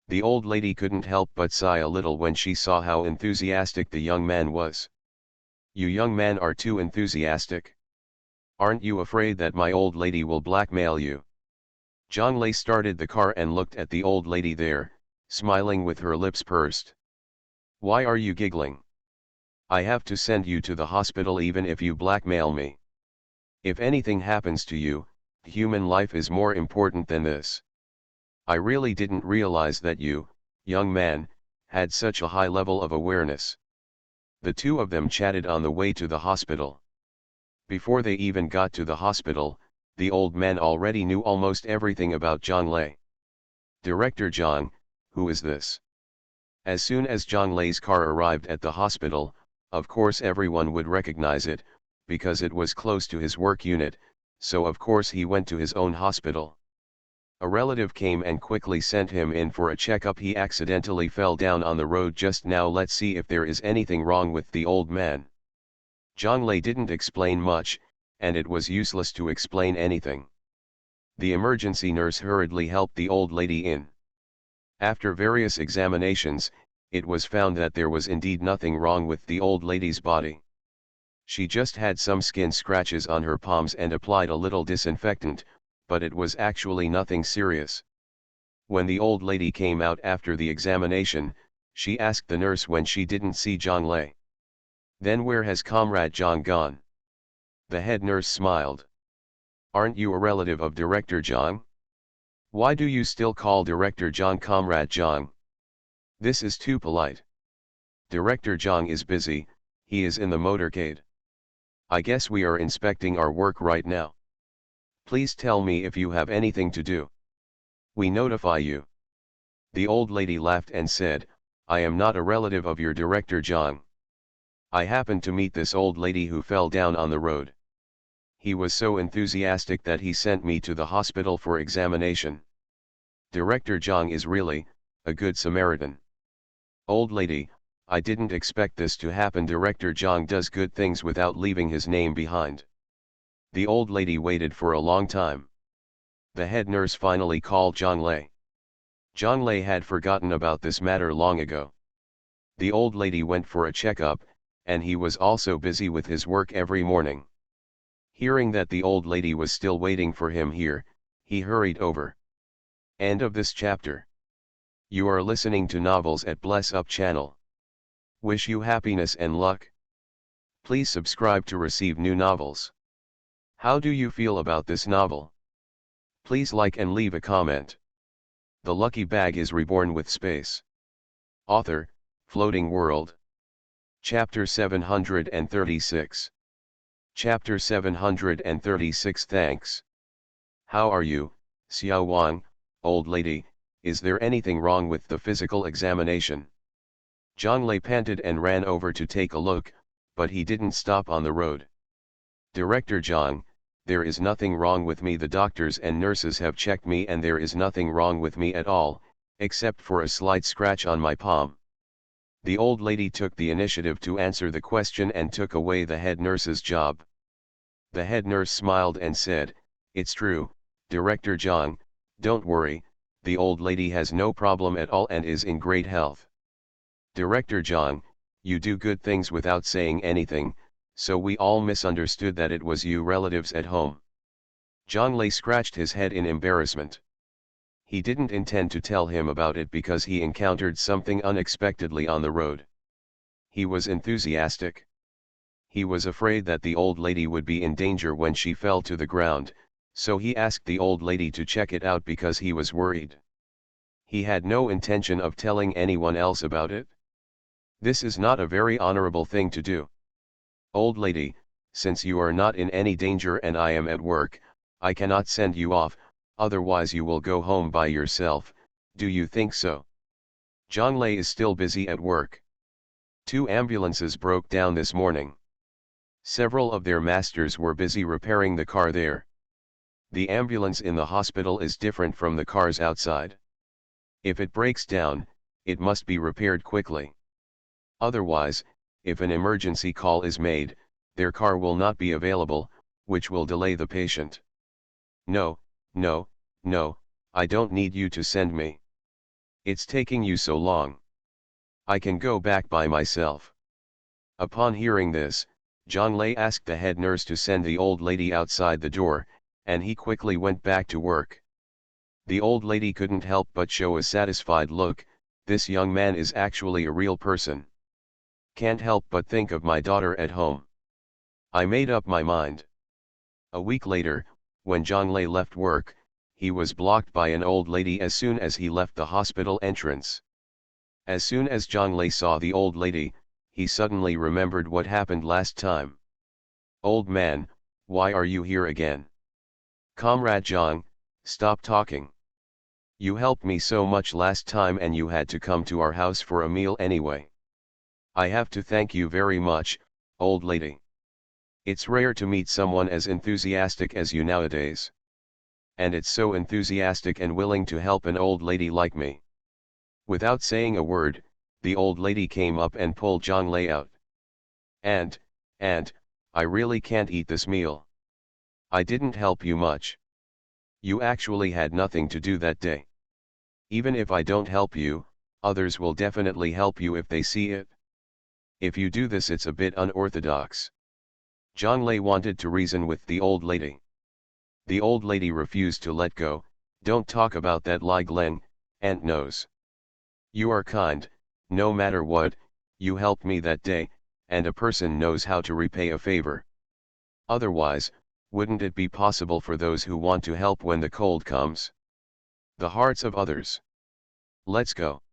The old lady couldn't help but sigh a little when she saw how enthusiastic the young man was. "You young man are too enthusiastic. Aren't you afraid that my old lady will blackmail you?" Zhang Lei started the car and looked at the old lady there, smiling with her lips pursed. "Why are you giggling? I have to send you to the hospital even if you blackmail me. If anything happens to you, human life is more important than this. I really didn't realize that you, young man, had such a high level of awareness." The two of them chatted on the way to the hospital. Before they even got to the hospital, the old man already knew almost everything about Zhang Lei. "Director Zhang, who is this?" As soon as Zhang Lei's car arrived at the hospital, of course everyone would recognize it, because it was close to his work unit, so of course he went to his own hospital. A relative came and quickly sent him in for a checkup. "He accidentally fell down on the road just now. Let's see if there is anything wrong with the old man." Zhang Lei didn't explain much, and it was useless to explain anything. The emergency nurse hurriedly helped the old lady in. After various examinations, it was found that there was indeed nothing wrong with the old lady's body. She just had some skin scratches on her palms and applied a little disinfectant, but it was actually nothing serious. When the old lady came out after the examination, she asked the nurse when she didn't see Zhang Lei. "Then where has Comrade Zhang gone?" The head nurse smiled. "Aren't you a relative of Director Zhang? Why do you still call Director Zhang Comrade Zhang? This is too polite. Director Zhang is busy, he is in the motorcade. I guess we are inspecting our work right now. Please tell me if you have anything to do. We notify you." The old lady laughed and said, "I am not a relative of your Director Zhang. I happened to meet this old lady who fell down on the road. He was so enthusiastic that he sent me to the hospital for examination. Director Zhang is really a good Samaritan." "Old lady, I didn't expect this to happen. Director Zhang does good things without leaving his name behind." The old lady waited for a long time. The head nurse finally called Zhang Lei. Zhang Lei had forgotten about this matter long ago. The old lady went for a checkup, and he was also busy with his work every morning. Hearing that the old lady was still waiting for him here, he hurried over. End of this chapter. You are listening to Novels at Bless Up channel. Wish you happiness and luck. Please subscribe to receive new novels. How do you feel about this novel? Please like and leave a comment. The Lucky Bag is Reborn with Space. Author, Floating World. Chapter 736. Chapter 736. Thanks. How are you, Xiao Wang, old lady? Is there anything wrong with the physical examination? Zhang Lei panted and ran over to take a look, but he didn't stop on the road. Director Zhang, there is nothing wrong with me. The doctors and nurses have checked me and there is nothing wrong with me at all, except for a slight scratch on my palm. The old lady took the initiative to answer the question and took away the head nurse's job. The head nurse smiled and said, "It's true, Director Zhang, don't worry, the old lady has no problem at all and is in great health." "Director Zhang, you do good things without saying anything, so we all misunderstood that it was you relatives at home." Zhang Lei scratched his head in embarrassment. He didn't intend to tell him about it because he encountered something unexpectedly on the road. He was enthusiastic. He was afraid that the old lady would be in danger when she fell to the ground, so he asked the old lady to check it out because he was worried. He had no intention of telling anyone else about it. This is not a very honorable thing to do. "Old lady, since you are not in any danger and I am at work, I cannot send you off, otherwise you will go home by yourself, do you think so?" Zhang Lei is still busy at work. 2 ambulances broke down this morning. Several of their masters were busy repairing the car there. The ambulance in the hospital is different from the cars outside. If it breaks down, it must be repaired quickly. Otherwise, if an emergency call is made, their car will not be available, which will delay the patient. "No, no, no, I don't need you to send me. It's taking you so long. I can go back by myself." Upon hearing this, Zhang Lei asked the head nurse to send the old lady outside the door, and he quickly went back to work. The old lady couldn't help but show a satisfied look. This young man is actually a real person. Can't help but think of my daughter at home. I made up my mind. A week later, when Zhang Lei left work, he was blocked by an old lady as soon as he left the hospital entrance. As soon as Zhang Lei saw the old lady, he suddenly remembered what happened last time. "Old man, why are you here again?" "Comrade Zhang, stop talking. You helped me so much last time and you had to come to our house for a meal anyway." "I have to thank you very much, old lady. It's rare to meet someone as enthusiastic as you nowadays. And it's so enthusiastic and willing to help an old lady like me." Without saying a word, the old lady came up and pulled Zhang Lei out. And, I really can't eat this meal. I didn't help you much. You actually had nothing to do that day. Even if I don't help you, others will definitely help you if they see it. If you do this, it's a bit unorthodox." Zhang Lei wanted to reason with the old lady. The old lady refused to let go. "Don't talk about that, Li Glen, Aunt knows. You are kind, no matter what, you helped me that day, and a person knows how to repay a favor. Otherwise, wouldn't it be possible for those who want to help when the cold comes? The hearts of others. Let's go."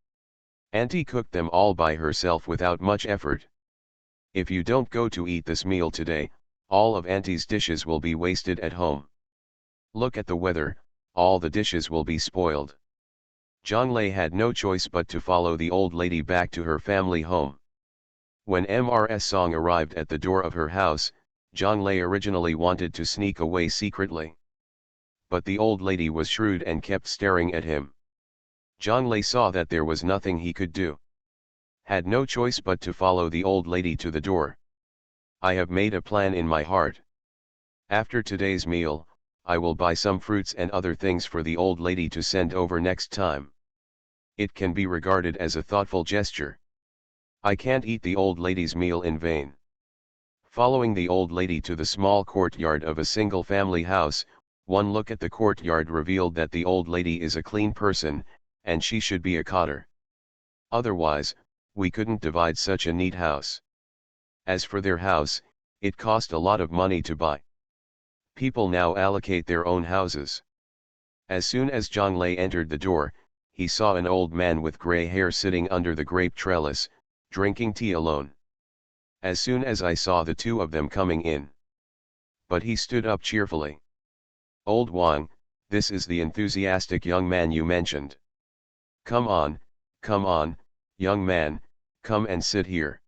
Auntie cooked them all by herself without much effort. If you don't go to eat this meal today, all of Auntie's dishes will be wasted at home. Look at the weather, all the dishes will be spoiled. Zhang Lei had no choice but to follow the old lady back to her family home. When Mrs. Song arrived at the door of her house, Zhang Lei originally wanted to sneak away secretly. But the old lady was shrewd and kept staring at him. Zhang Lei saw that there was nothing he could do. Had no choice but to follow the old lady to the door. "I have made a plan in my heart. After today's meal, I will buy some fruits and other things for the old lady to send over next time. It can be regarded as a thoughtful gesture. I can't eat the old lady's meal in vain." Following the old lady to the small courtyard of a single-family house, one look at the courtyard revealed that the old lady is a clean person, and she should be a cotter. Otherwise, we couldn't divide such a neat house. As for their house, it cost a lot of money to buy. People now allocate their own houses. As soon as Zhang Lei entered the door, he saw an old man with gray hair sitting under the grape trellis, drinking tea alone. As soon as I saw the two of them coming in. But he stood up cheerfully. "Old Wang, this is the enthusiastic young man you mentioned. Come on, young man, come and sit here.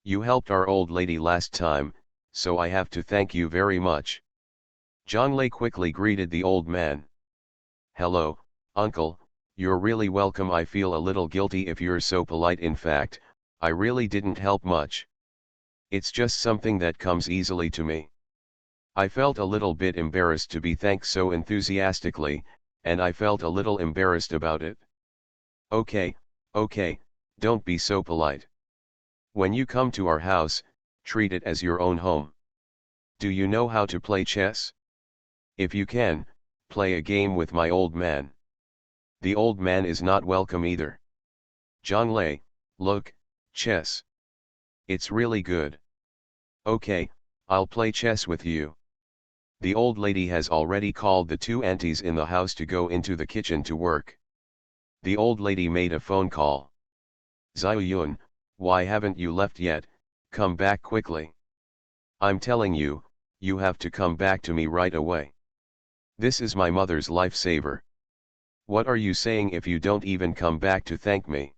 You helped our old lady last time, so I have to thank you very much." Zhang Lei quickly greeted the old man. "Hello, uncle, you're really welcome. I feel a little guilty if you're so polite. In fact, I really didn't help much. It's just something that comes easily to me." I felt a little bit embarrassed to be thanked so enthusiastically, and I felt a little embarrassed about it. Okay, don't be so polite. When you come to our house, treat it as your own home. Do you know how to play chess? If you can, play a game with my old man. The old man is not welcome either. Zhang, look, chess. It's really good. Okay, I'll play chess with you. The old lady has already called the two aunties in the house to go into the kitchen to work. The old lady made a phone call. Xiaoyun, why haven't you left yet? Come back quickly. I'm telling you, you have to come back to me right away. This is my mother's lifesaver. What are you saying if you don't even come back to thank me?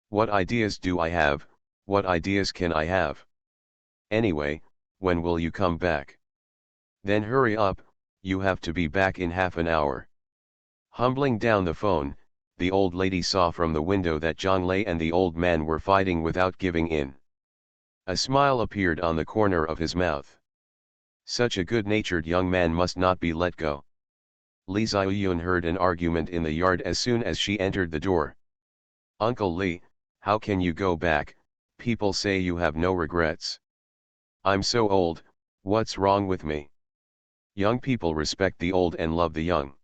What ideas do I have? What ideas can I have? Anyway, when will you come back? Then hurry up, you have to be back in half an hour. Humbling down the phone, the old lady saw from the window that Zhang Lei and the old man were fighting without giving in. A smile appeared on the corner of his mouth. Such a good-natured young man must not be let go. Li Xiaoyun heard an argument in the yard as soon as she entered the door. Uncle Li, how can you go back? People say you have no regrets. I'm so old, what's wrong with me? Young people respect the old and love the young.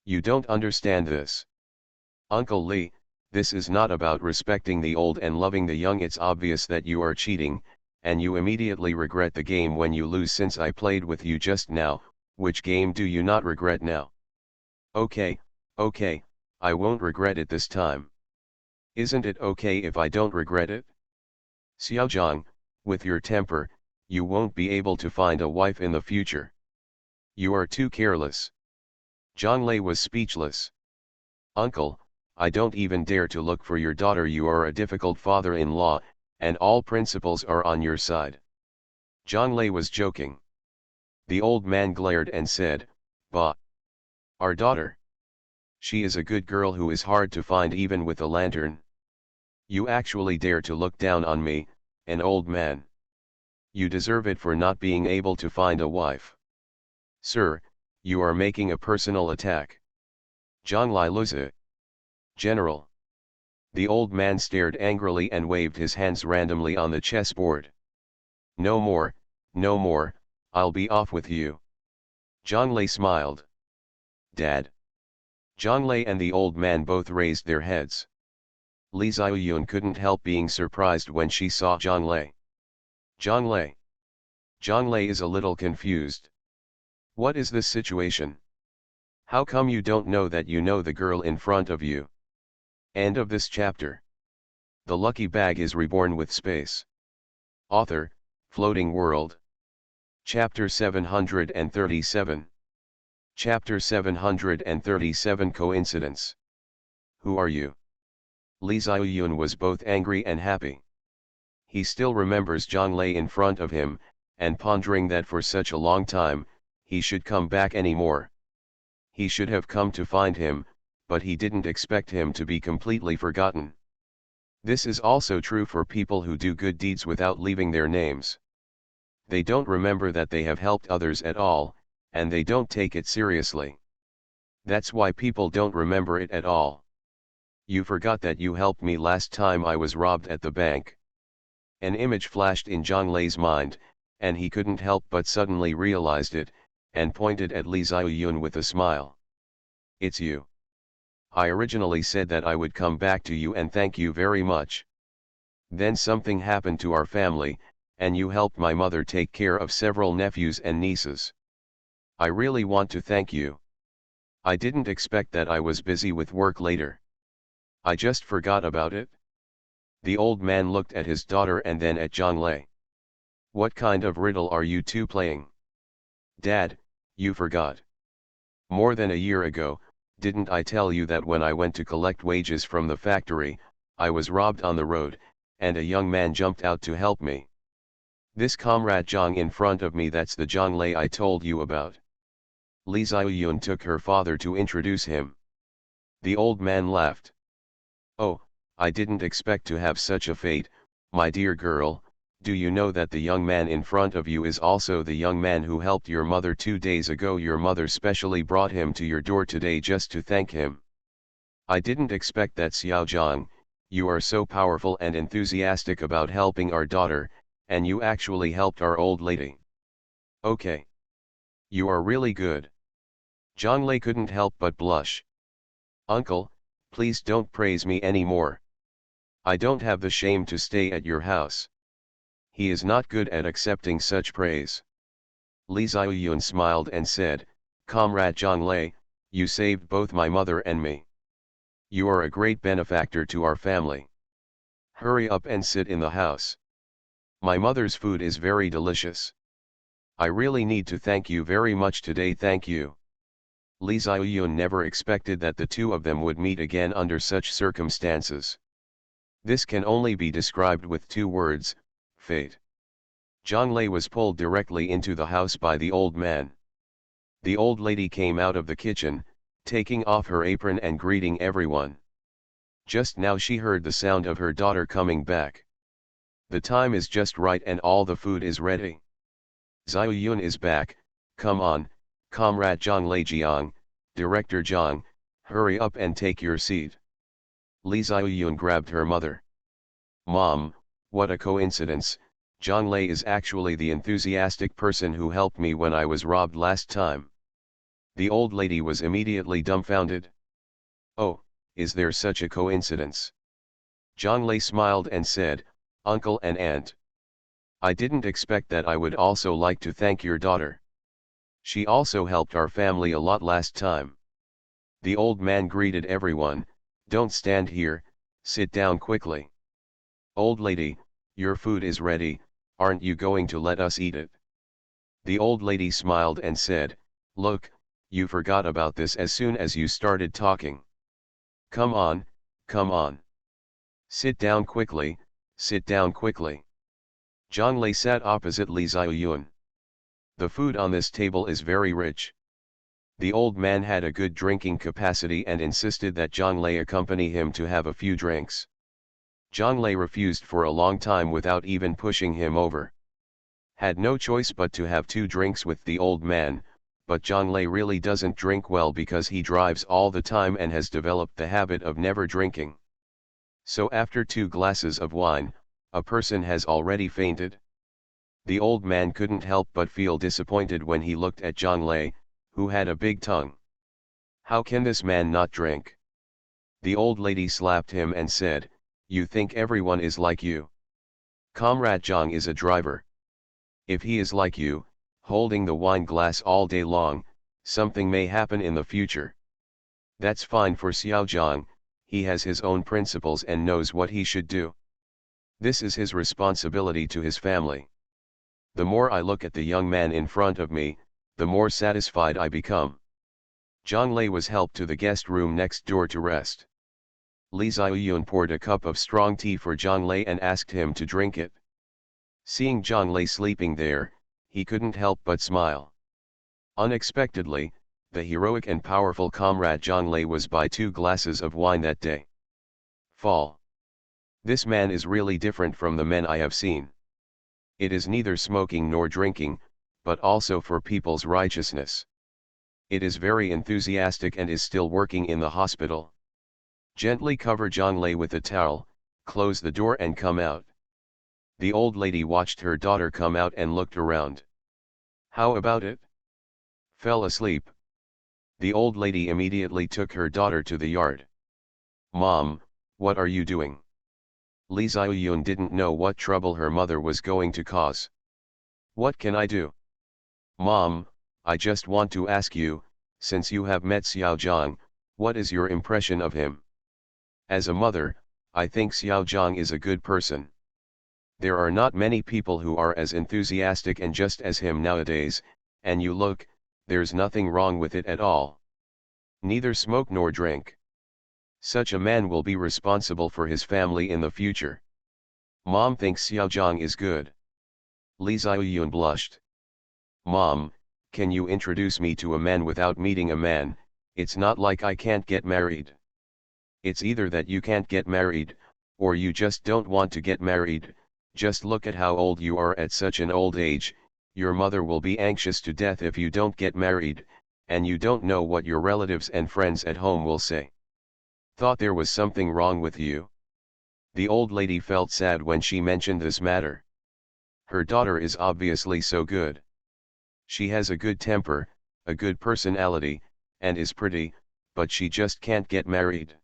You don't understand this. Uncle Li, this is not about respecting the old and loving the young. It's obvious that you are cheating, and you immediately regret the game when you lose. Since I played with you just now, which game do you not regret now? Okay, I won't regret it this time. Isn't it okay if I don't regret it? Xiaozhang, with your temper, you won't be able to find a wife in the future. You are too careless. Zhang Lei was speechless. Uncle, I don't even dare to look for your daughter. You are a difficult father-in-law, and all principles are on your side. Zhang Lei was joking. The old man glared and said, Bah! Our daughter? She is a good girl who is hard to find even with a lantern. You actually dare to look down on me, an old man. You deserve it for not being able to find a wife. Sir, you are making a personal attack. Zhang Lai Luzi. General. The old man stared angrily and waved his hands randomly on the chessboard. No more, I'll be off with you. Zhang Lei smiled. Dad. Zhang Lei and the old man both raised their heads. Li Xiaoyun couldn't help being surprised when she saw Zhang Lei. Zhang Lei. Zhang Lei is a little confused. What is this situation? How come you don't know that you know the girl in front of you? End of this chapter. The lucky bag is reborn with space. Author, Floating World. Chapter 737. Chapter 737 Coincidence. Who are you? Li Xiaoyun was both angry and happy. He still remembers Zhang Lei in front of him, and pondering that for such a long time, he should come back anymore. He should have come to find him, but he didn't expect him to be completely forgotten. This is also true for people who do good deeds without leaving their names. They don't remember that they have helped others at all, and they don't take it seriously. That's why people don't remember it at all. You forgot that you helped me last time I was robbed at the bank. An image flashed in Zhang Lei's mind, and he couldn't help but suddenly realized it, and pointed at Li Xiaoyun with a smile. It's you. I originally said that I would come back to you and thank you very much. Then something happened to our family, and you helped my mother take care of several nephews and nieces. I really want to thank you. I didn't expect that. I was busy with work later. I just forgot about it. The old man looked at his daughter and then at Zhang Lei. What kind of riddle are you two playing? Dad, you forgot. More than a year ago, didn't I tell you that when I went to collect wages from the factory, I was robbed on the road, and a young man jumped out to help me? This comrade Zhang in front of me, that's the Zhang Lei I told you about. Li Xiaoyun took her father to introduce him. The old man laughed. Oh, I didn't expect to have such a fate, my dear girl. Do you know that the young man in front of you is also the young man who helped your mother 2 days ago? Your mother specially brought him to your door today just to thank him. I didn't expect that, Xiao Zhang. You are so powerful and enthusiastic about helping our daughter, and you actually helped our old lady. Okay. You are really good. Zhang couldn't help but blush. Uncle, please don't praise me anymore. I don't have the shame to stay at your house. He is not good at accepting such praise. Li Xiaoyun smiled and said, Comrade Zhang, you saved both my mother and me. You are a great benefactor to our family. Hurry up and sit in the house. My mother's food is very delicious. I really need to thank you very much today. Thank you. Li Xiaoyun never expected that the two of them would meet again under such circumstances. This can only be described with two words: fate. Zhang Lei was pulled directly into the house by the old man. The old lady came out of the kitchen, taking off her apron and greeting everyone. Just now she heard the sound of her daughter coming back. The time is just right and all the food is ready. Xiaoyun is back. Come on, Comrade Zhang Jiang, Director Zhang, hurry up and take your seat. Li Xiaoyun grabbed her mother. Mom, what a coincidence, Zhang Lei is actually the enthusiastic person who helped me when I was robbed last time. The old lady was immediately dumbfounded. Oh, is there such a coincidence? Zhang Lei smiled and said, Uncle and Aunt. I didn't expect that. I would also like to thank your daughter. She also helped our family a lot last time. The old man greeted everyone. Don't stand here, sit down quickly. Old lady, your food is ready, aren't you going to let us eat it? The old lady smiled and said, Look, you forgot about this as soon as you started talking. Come on, come on. Sit down quickly, sit down quickly. Zhang Lei sat opposite Li Xiaoyun. The food on this table is very rich. The old man had a good drinking capacity and insisted that Zhang Lei accompany him to have a few drinks. Zhang Lei refused for a long time without even pushing him over. Had no choice but to have 2 drinks with the old man, but Zhang Lei really doesn't drink well because he drives all the time and has developed the habit of never drinking. So after 2 glasses of wine, a person has already fainted. The old man couldn't help but feel disappointed when he looked at Zhang Lei, who had a big tongue. How can this man not drink? The old lady slapped him and said, You think everyone is like you? Comrade Zhang is a driver. If he is like you, holding the wine glass all day long, something may happen in the future. That's fine for Xiao Zhang, he has his own principles and knows what he should do. This is his responsibility to his family. The more I look at the young man in front of me, the more satisfied I become. Zhang Lei was helped to the guest room next door to rest. Li Xiaoyun poured a cup of strong tea for Zhang Lei and asked him to drink it. Seeing Zhang Lei sleeping there, he couldn't help but smile. Unexpectedly, the heroic and powerful comrade Zhang Lei was by 2 glasses of wine that day. Fall. This man is really different from the men I have seen. It is neither smoking nor drinking, but also for people's righteousness. It is very enthusiastic and is still working in the hospital. Gently cover Zhang Lei with a towel, close the door and come out. The old lady watched her daughter come out and looked around. How about it? Fell asleep. The old lady immediately took her daughter to the yard. Mom, what are you doing? Li Xiaoyun didn't know what trouble her mother was going to cause. What can I do? Mom, I just want to ask you, since you have met Xiao Zhang, what is your impression of him? As a mother, I think Xiao Zhang is a good person. There are not many people who are as enthusiastic and just as him nowadays, and you look, there's nothing wrong with it at all. Neither smoke nor drink. Such a man will be responsible for his family in the future. Mom thinks Xiao Zhang is good. Li Xiaoyun blushed. Mom, can you introduce me to a man without meeting a man? It's not like I can't get married. It's either that you can't get married, or you just don't want to get married, Just look at how old you are at such an old age, your mother will be anxious to death if you don't get married, and you don't know what your relatives and friends at home will say. Thought there was something wrong with you? The old lady felt sad when she mentioned this matter. Her daughter is obviously so good. She has a good temper, a good personality, and is pretty, but she just can't get married.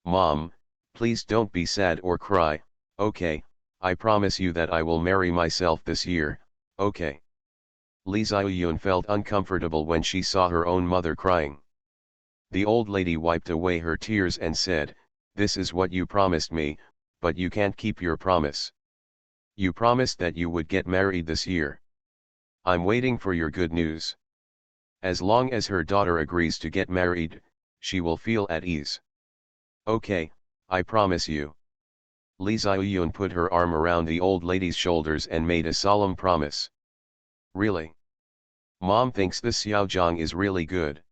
Mom, please don't be sad or cry, okay, I promise you that I will marry myself this year, okay. Lee Ziyun felt uncomfortable when she saw her own mother crying. The old lady wiped away her tears and said, "This is what you promised me, but you can't keep your promise. You promised that you would get married this year. I'm waiting for your good news." As long as her daughter agrees to get married, she will feel at ease. "Okay, I promise you." Lee Ziyun put her arm around the old lady's shoulders and made a solemn promise. "Really? Mom thinks this Xiaozhang is really good.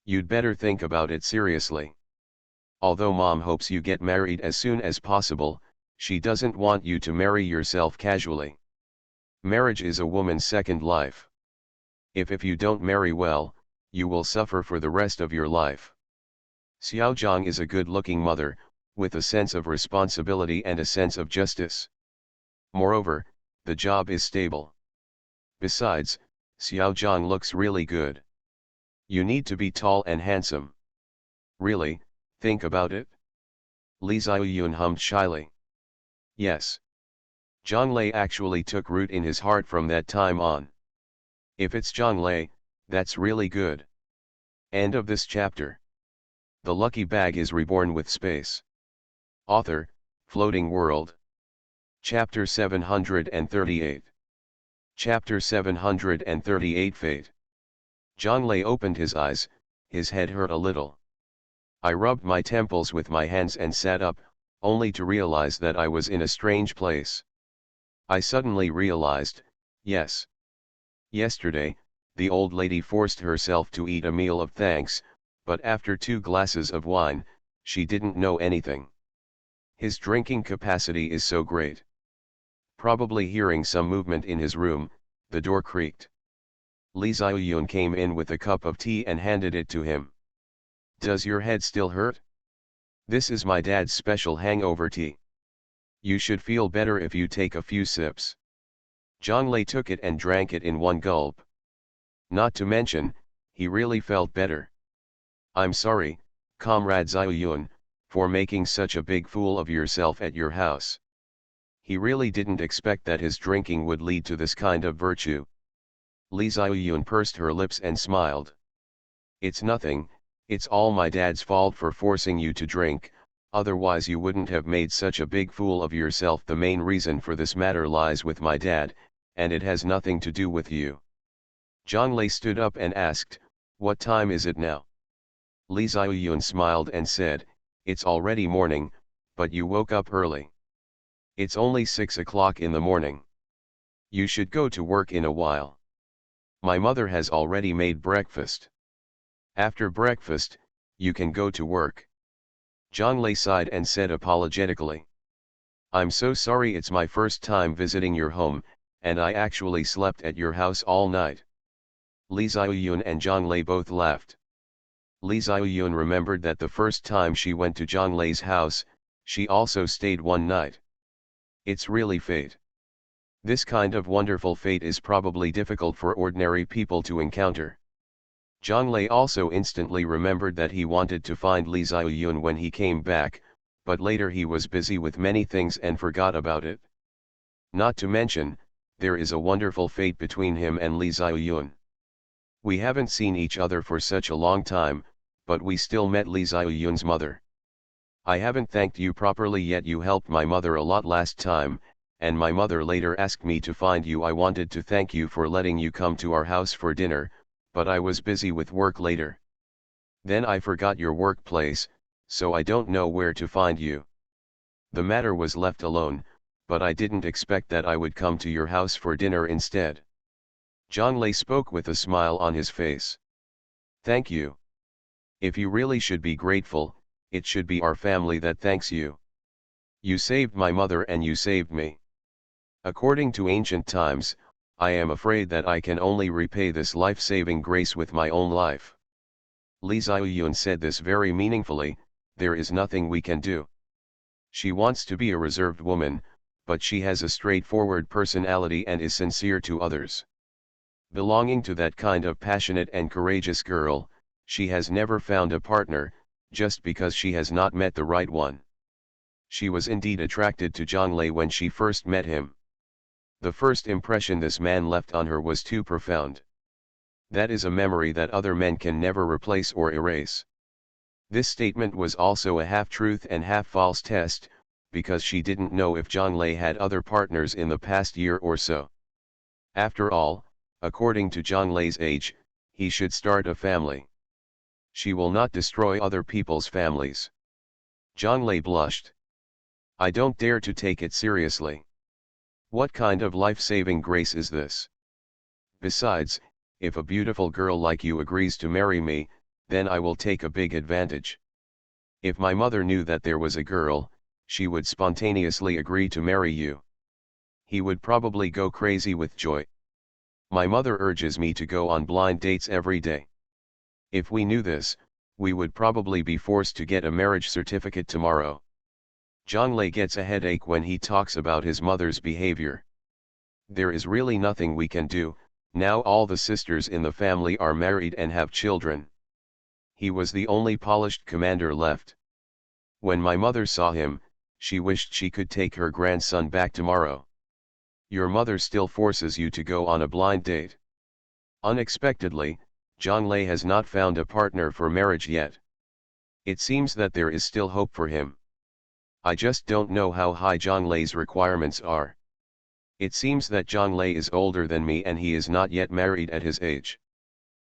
You'd better think about it seriously. Although Mom hopes you get married as soon as possible, she doesn't want you to marry yourself casually. Marriage is a woman's second life. If you don't marry well, you will suffer for the rest of your life. Xiaozhang is a good-looking mother, with a sense of responsibility and a sense of justice. Moreover, the job is stable. Besides, Xiaozhang looks really good. You need to be tall and handsome. Really, think about it?" Li Ziyun hummed shyly. Yes. Zhang Lei actually took root in his heart from that time on. If it's Zhang Lei, that's really good. End of this chapter. The Lucky Bag is reborn with space. Author, Floating World. Chapter 738. Chapter 738 Fate. Zhang Lei opened his eyes, his head hurt a little. I rubbed my temples with my hands and sat up, only to realize that I was in a strange place. I suddenly realized, yes. Yesterday, the old lady forced herself to eat a meal of thanks, but after 2 glasses of wine, she didn't know anything. His drinking capacity is so great. Probably hearing some movement in his room, the door creaked. Li Ziyun came in with a cup of tea and handed it to him. "Does your head still hurt? This is my dad's special hangover tea. You should feel better if you take a few sips." Zhang Lei took it and drank it in one gulp. Not to mention, he really felt better. "I'm sorry, Comrade Ziyun, for making such a big fool of yourself at your house." He really didn't expect that his drinking would lead to this kind of virtue. Li Ziyun pursed her lips and smiled. "It's nothing, it's all my dad's fault for forcing you to drink, otherwise you wouldn't have made such a big fool of yourself. The main reason for this matter lies with my dad, and it has nothing to do with you." Zhang Lei stood up and asked, "What time is it now?" Li Ziyun smiled and said, "It's already morning, but you woke up early. It's only 6 o'clock in the morning. You should go to work in a while. My mother has already made breakfast. After breakfast, you can go to work." Zhang Lei sighed and said apologetically, "I'm so sorry, it's my first time visiting your home, and I actually slept at your house all night." Li Ziyun and Zhang Lei both laughed. Li Ziyun remembered that the first time she went to Zhang Lei's house, she also stayed one night. It's really fate. This kind of wonderful fate is probably difficult for ordinary people to encounter. Zhang Lei also instantly remembered that he wanted to find Li Ziyun when he came back, but later he was busy with many things and forgot about it. Not to mention, there is a wonderful fate between him and Li Ziyun. We haven't seen each other for such a long time, but we still met Li Ziyun's mother. I haven't thanked you properly yet. You helped my mother a lot last time, and my mother later asked me to find you. I wanted to thank you for letting you come to our house for dinner, but I was busy with work later. Then I forgot your workplace, so I don't know where to find you. The matter was left alone, but I didn't expect that I would come to your house for dinner instead." Zhang Lei spoke with a smile on his face. "Thank you. If you really should be grateful, it should be our family that thanks you. You saved my mother and you saved me. According to ancient times, I am afraid that I can only repay this life-saving grace with my own life. Lee Xiaoyun said this very meaningfully. There is nothing we can do. She wants to be a reserved woman, but she has a straightforward personality and is sincere to others. Belonging to that kind of passionate and courageous girl, she has never found a partner, just because she has not met the right one. She was indeed attracted to Zhang Lei when she first met him. The first impression this man left on her was too profound. That is a memory that other men can never replace or erase. This statement was also a half-truth and half-false test, because she didn't know if Zhang Lei had other partners in the past year or so. After all, according to Zhang Lei's age, he should start a family. She will not destroy other people's families. Zhang Lei blushed. I don't dare to take it seriously. What kind of life-saving grace is this? Besides, if a beautiful girl like you agrees to marry me, then I will take a big advantage. If my mother knew that there was a girl, she would spontaneously agree to marry you. He would probably go crazy with joy. My mother urges me to go on blind dates every day. If we knew this, we would probably be forced to get a marriage certificate tomorrow. Zhang Lei gets a headache when he talks about his mother's behavior. There is really nothing we can do. Now all the sisters in the family are married and have children. He was the only polished commander left. When my mother saw him, she wished she could take her grandson back tomorrow. Your mother still forces you to go on a blind date. Unexpectedly, Zhang Lei has not found a partner for marriage yet. It seems that there is still hope for him. I just don't know how high Zhang Lei's requirements are. It seems that Zhang Lei is older than me and he is not yet married at his age.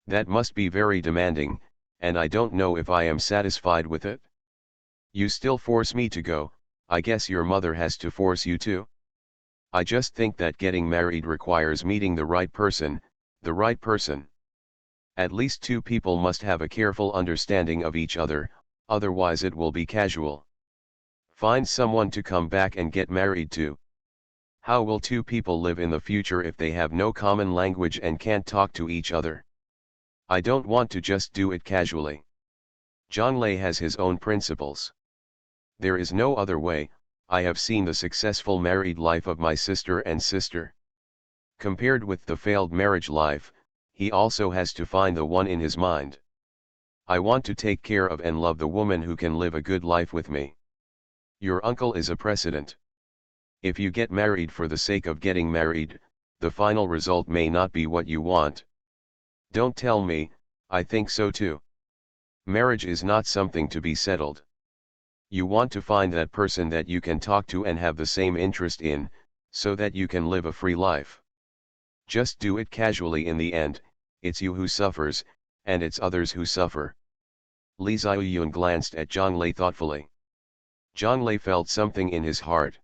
That must be very demanding, and I don't know if I am satisfied with it. You still force me to go. I guess your mother has to force you too. I just think that getting married requires meeting the right person, the right person. At least two people must have a careful understanding of each other, otherwise it will be casual. Find someone to come back and get married to. How will two people live in the future if they have no common language and can't talk to each other? I don't want to just do it casually. Zhang Lei has his own principles. There is no other way. I have seen the successful married life of my sister and sister. Compared with the failed marriage life, he also has to find the one in his mind. I want to take care of and love the woman who can live a good life with me. Your uncle is a precedent. If you get married for the sake of getting married, the final result may not be what you want. Don't tell me, I think so too. Marriage is not something to be settled. You want to find that person that you can talk to and have the same interest in, so that you can live a free life. Just do it casually. In the end, it's you who suffers, and it's others who suffer. Li Xiaoyun glanced at Zhang Lei thoughtfully. Zhang Lei felt something in his heart.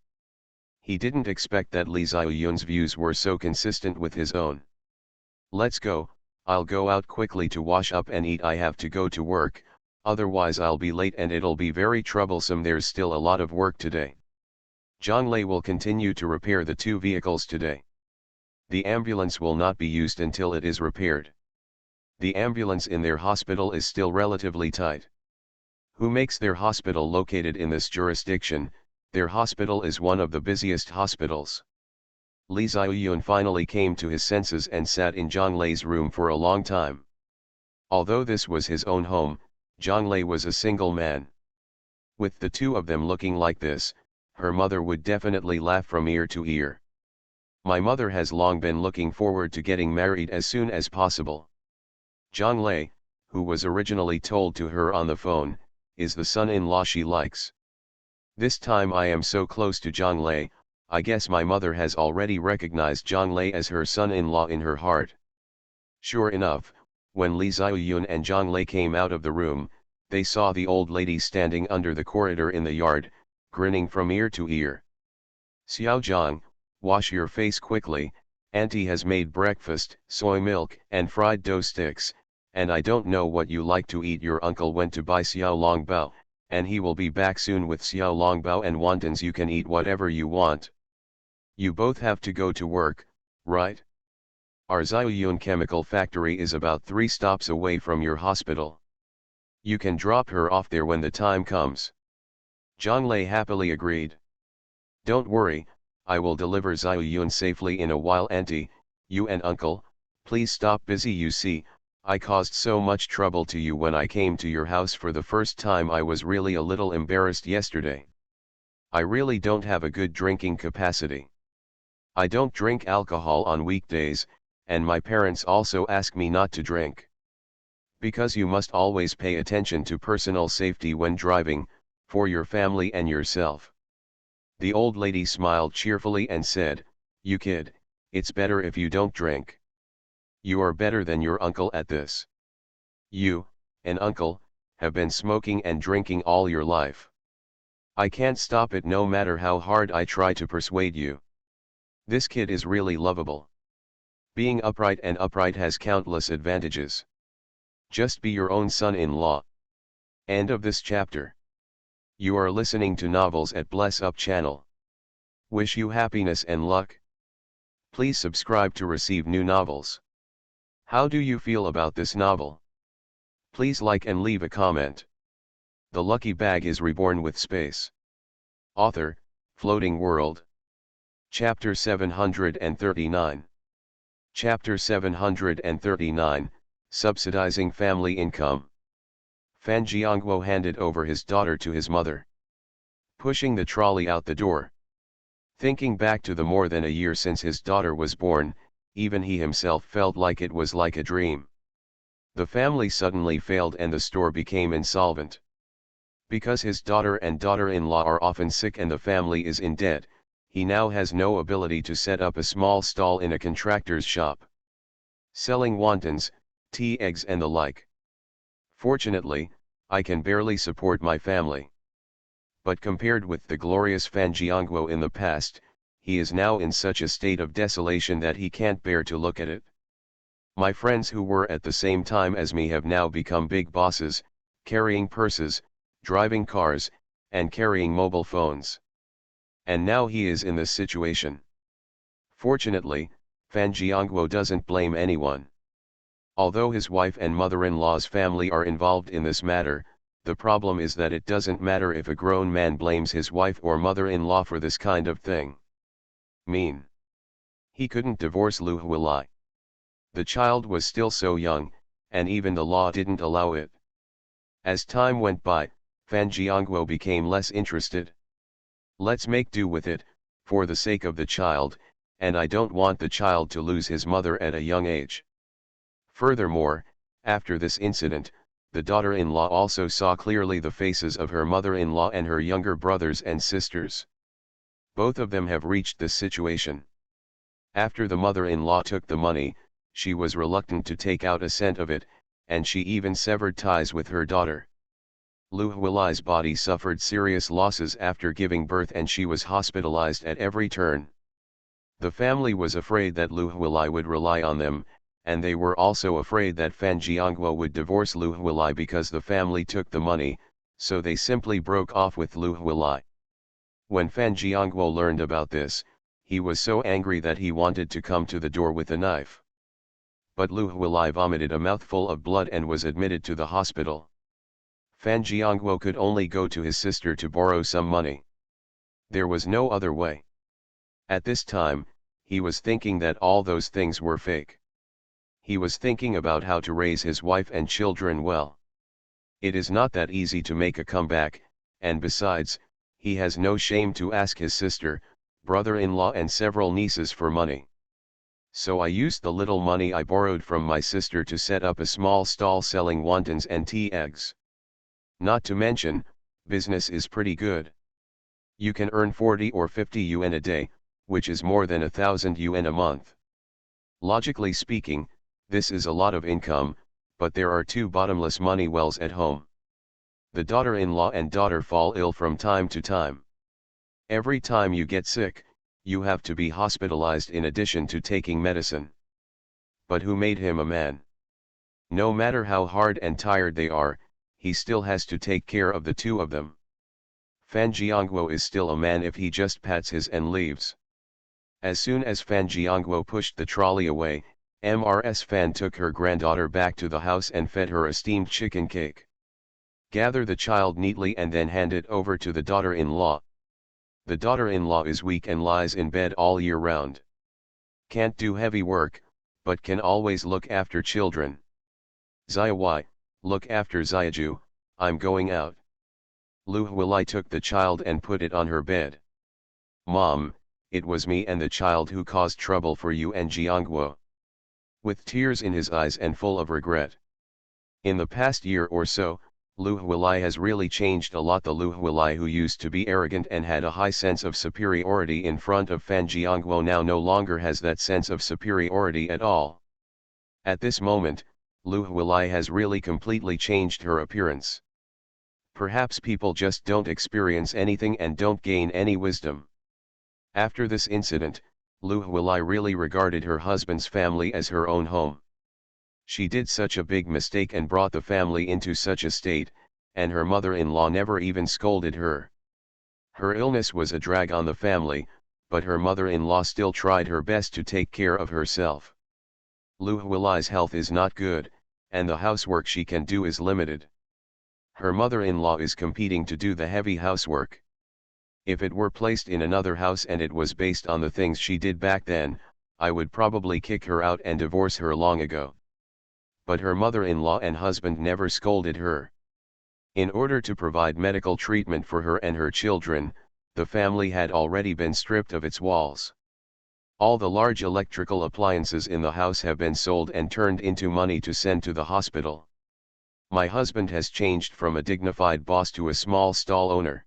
He didn't expect that Li Xiaoyun's views were so consistent with his own. Let's go. I'll go out quickly to wash up and eat. I have to go to work, otherwise I'll be late and it'll be very troublesome. There's still a lot of work today. Zhang Lei will continue to repair the two vehicles today. The ambulance will not be used until it is repaired. The ambulance in their hospital is still relatively tight. Who makes their hospital located in this jurisdiction? Their hospital is one of the busiest hospitals. Li Xiaoyun finally came to his senses and sat in Zhang Lei's room for a long time. Although this was his own home, Zhang Lei was a single man. With the two of them looking like this, her mother would definitely laugh from ear to ear. My mother has long been looking forward to getting married as soon as possible. Zhang Lei, who was originally told to her on the phone, is the son-in-law she likes. This time I am so close to Zhang Lei, I guess my mother has already recognized Zhang Lei as her son-in-law in her heart. Sure enough, when Li Xiaoyun and Zhang Lei came out of the room, they saw the old lady standing under the corridor in the yard, grinning from ear to ear. Xiao Zhang, wash your face quickly, Auntie has made breakfast, soy milk and fried dough sticks, and I don't know what you like to eat. Your uncle went to buy Xiao Longbao, and he will be back soon with Xiao Longbao and wontons. You can eat whatever you want. You both have to go to work, right? Our Zhaoyun chemical factory is about 3 stops away from your hospital. You can drop her off there when the time comes. Zhonglei happily agreed. Don't worry, I will deliver Zhaoyun safely in a while. Auntie, you and uncle, please stop busy. You see, I caused so much trouble to you when I came to your house for the first time. I was really a little embarrassed yesterday. I really don't have a good drinking capacity. I don't drink alcohol on weekdays, and my parents also ask me not to drink. Because you must always pay attention to personal safety when driving, for your family and yourself. The old lady smiled cheerfully and said, You kid, it's better if you don't drink. You are better than your uncle at this. You, and uncle, have been smoking and drinking all your life. I can't stop it no matter how hard I try to persuade you. This kid is really lovable. Being upright and upright has countless advantages. Just be your own son-in-law. End of this chapter. You are listening to Novels at Bless Up channel. Wish you happiness and luck. Please subscribe to receive new novels. How do you feel about this novel? Please like and leave a comment. The Lucky Bag is Reborn with Space. Author, Floating World. Chapter 739. Chapter 739, Subsidizing Family Income. Fan Jiangguo handed over his daughter to his mother, pushing the trolley out the door. Thinking back to the more than a year since his daughter was born, even he himself felt like it was like a dream. The family suddenly failed and the store became insolvent. Because his daughter and daughter-in-law are often sick and the family is in debt, he now has no ability to set up a small stall in a contractor's shop, selling wontons, tea, eggs and the like. Fortunately, I can barely support my family. But compared with the glorious Fan Jiangguo in the past, he is now in such a state of desolation that he can't bear to look at it. My friends who were at the same time as me have now become big bosses, carrying purses, driving cars, and carrying mobile phones. And now he is in this situation. Fortunately, Fan Jiangguo doesn't blame anyone. Although his wife and mother-in-law's family are involved in this matter, the problem is that it doesn't matter if a grown man blames his wife or mother-in-law for this kind of thing. He couldn't divorce Lu Huilai. The child was still so young, and even the law didn't allow it. As time went by, Fan Jiangguo became less interested. Let's make do with it, for the sake of the child, and I don't want the child to lose his mother at a young age. Furthermore, after this incident, the daughter-in-law also saw clearly the faces of her mother-in-law and her younger brothers and sisters. Both of them have reached this situation. After the mother-in-law took the money, she was reluctant to take out a cent of it, and she even severed ties with her daughter. Lu Huilai's body suffered serious losses after giving birth and she was hospitalized at every turn. The family was afraid that Lu Huilai would rely on them, and they were also afraid that Fan Jiangguo would divorce Lu Huilai because the family took the money, so they simply broke off with Lu Huilai. When Fan Jiangguo learned about this, he was so angry that he wanted to come to the door with a knife. But Lu Huilai vomited a mouthful of blood and was admitted to the hospital. Fan Jiangguo could only go to his sister to borrow some money. There was no other way. At this time, he was thinking that all those things were fake. He was thinking about how to raise his wife and children well. It is not that easy to make a comeback, and besides, he has no shame to ask his sister, brother-in-law and several nieces for money. So I used the little money I borrowed from my sister to set up a small stall selling wontons and tea eggs. Not to mention, business is pretty good. You can earn 40 or 50 yuan a day, which is more than 1,000 yuan a month. Logically speaking, this is a lot of income, but there are 2 bottomless money wells at home. The daughter-in-law and daughter fall ill from time to time. Every time you get sick, you have to be hospitalized in addition to taking medicine. But who made him a man? No matter how hard and tired they are, he still has to take care of the 2 of them. Fan Jiangguo is still a man if he just pats his and leaves. As soon as Fan Jiangguo pushed the trolley away, Mrs. Fan took her granddaughter back to the house and fed her a steamed chicken cake. Gather the child neatly and then hand it over to the daughter-in-law. The daughter-in-law is weak and lies in bed all year round. Can't do heavy work, but can always look after children. Ziyawai, look after Ziyaju, I'm going out. Lu Huilai took the child and put it on her bed. Mom, it was me and the child who caused trouble for you and Jiangguo. With tears in his eyes and full of regret. In the past year or so, Lu Huilai has really changed a lot. The Lu Huilai who used to be arrogant and had a high sense of superiority in front of Fan Jiangguo now no longer has that sense of superiority at all. At this moment, Lu Huilai has really completely changed her appearance. Perhaps people just don't experience anything and don't gain any wisdom. After this incident, Lu Huilai really regarded her husband's family as her own home. She did such a big mistake and brought the family into such a state, and her mother-in-law never even scolded her. Her illness was a drag on the family, but her mother-in-law still tried her best to take care of herself. Lu Huilai's health is not good, and the housework she can do is limited. Her mother-in-law is competing to do the heavy housework. If it were placed in another house and it was based on the things she did back then, I would probably kick her out and divorce her long ago. But her mother-in-law and husband never scolded her. In order to provide medical treatment for her and her children, the family had already been stripped of its walls. All the large electrical appliances in the house have been sold and turned into money to send to the hospital. My husband has changed from a dignified boss to a small stall owner.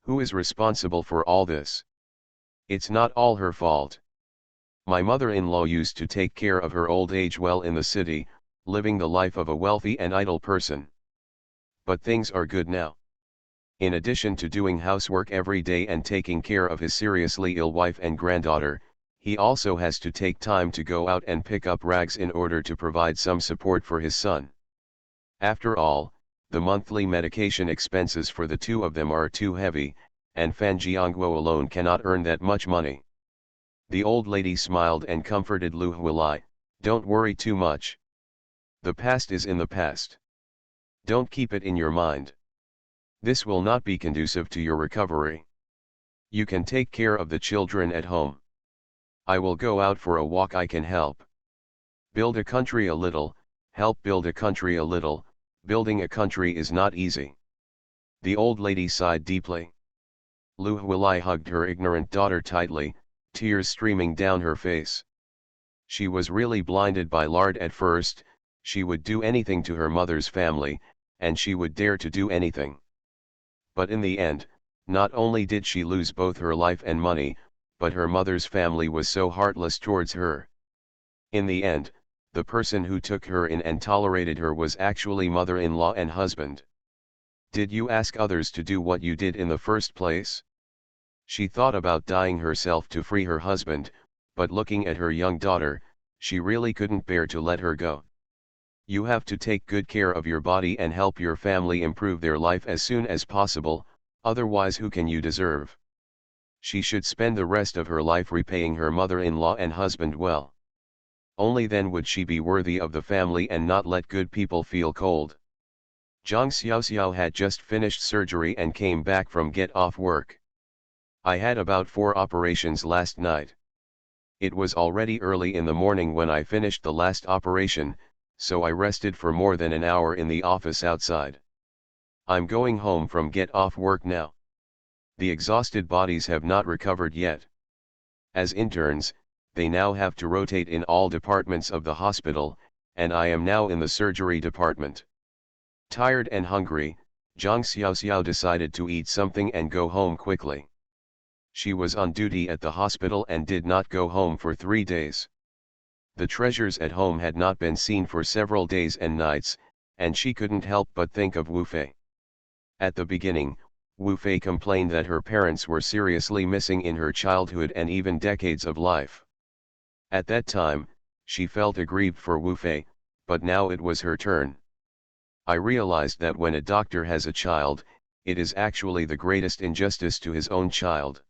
Who is responsible for all this? It's not all her fault. My mother-in-law used to take care of her old age well in the city, living the life of a wealthy and idle person. But things are good now. In addition to doing housework every day and taking care of his seriously ill wife and granddaughter, he also has to take time to go out and pick up rags in order to provide some support for his son. After all, the monthly medication expenses for the two of them are too heavy, and Fan Jiangguo alone cannot earn that much money. The old lady smiled and comforted Lu Huilai, don't worry too much. The past is in the past. Don't keep it in your mind. This will not be conducive to your recovery. You can take care of the children at home. I will go out for a walk. I can help. Build a country a little, help build a country a little. Building a country is not easy. The old lady sighed deeply. Lu Huilai hugged her ignorant daughter tightly, tears streaming down her face. She was really blinded by lard at first. She would do anything to her mother's family, and she would dare to do anything. But in the end, not only did she lose both her life and money, but her mother's family was so heartless towards her. In the end, the person who took her in and tolerated her was actually mother-in-law and husband. Did you ask others to do what you did in the first place? She thought about dying herself to free her husband, but looking at her young daughter, she really couldn't bear to let her go. You have to take good care of your body and help your family improve their life as soon as possible, otherwise who can you deserve? She should spend the rest of her life repaying her mother-in-law and husband well. Only then would she be worthy of the family and not let good people feel cold. Zhang Xiaoxiao had just finished surgery and came back from get off work. I had about 4 operations last night. It was already early in the morning when I finished the last operation, so I rested for more than an hour in the office outside. I'm going home from get off work now. The exhausted bodies have not recovered yet. As interns, they now have to rotate in all departments of the hospital, and I am now in the surgery department. Tired and hungry, Zhang Xiaoxiao decided to eat something and go home quickly. She was on duty at the hospital and did not go home for 3 days. The treasures at home had not been seen for several days and nights, and she couldn't help but think of Wu Fei. At the beginning, Wu Fei complained that her parents were seriously missing in her childhood and even decades of life. At that time, she felt aggrieved for Wu Fei, but now it was her turn. I realized that when a doctor has a child, it is actually the greatest injustice to his own child.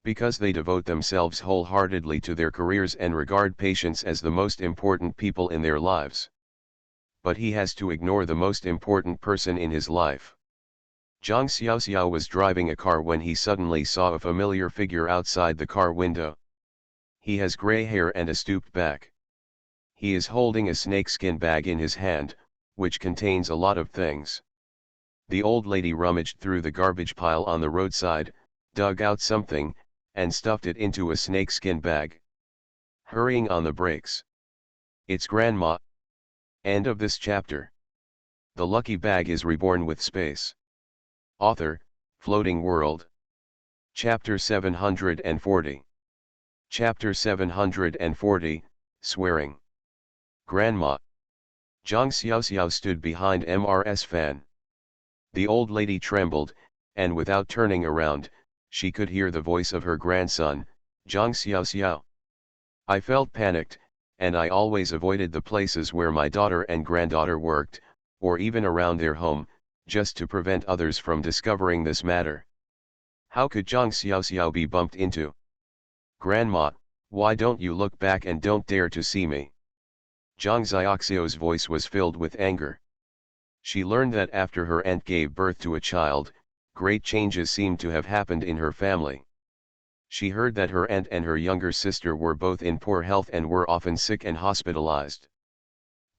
Because they devote themselves wholeheartedly to their careers and regard patients as the most important people in their lives. But he has to ignore the most important person in his life. Zhang Xiaoxiao was driving a car when he suddenly saw a familiar figure outside the car window. He has gray hair and a stooped back. He is holding a snakeskin bag in his hand, which contains a lot of things. The old lady rummaged through the garbage pile on the roadside, dug out something, and stuffed it into a snakeskin bag. Hurrying on the brakes. It's Grandma. End of this chapter. The lucky bag is reborn with space. Author, Floating World. Chapter 740. Chapter 740, Swearing. Grandma. Zhang Xiaoxiao stood behind MRS fan. The old lady trembled, and without turning around, she could hear the voice of her grandson, Zhang Xiaoxiao. I felt panicked, and I always avoided the places where my daughter and granddaughter worked, or even around their home, just to prevent others from discovering this matter. How could Zhang Xiaoxiao be bumped into? Grandma, why don't you look back and don't dare to see me? Zhang Xiaoxiao's voice was filled with anger. She learned that after her aunt gave birth to a child, great changes seemed to have happened in her family. She heard that her aunt and her younger sister were both in poor health and were often sick and hospitalized.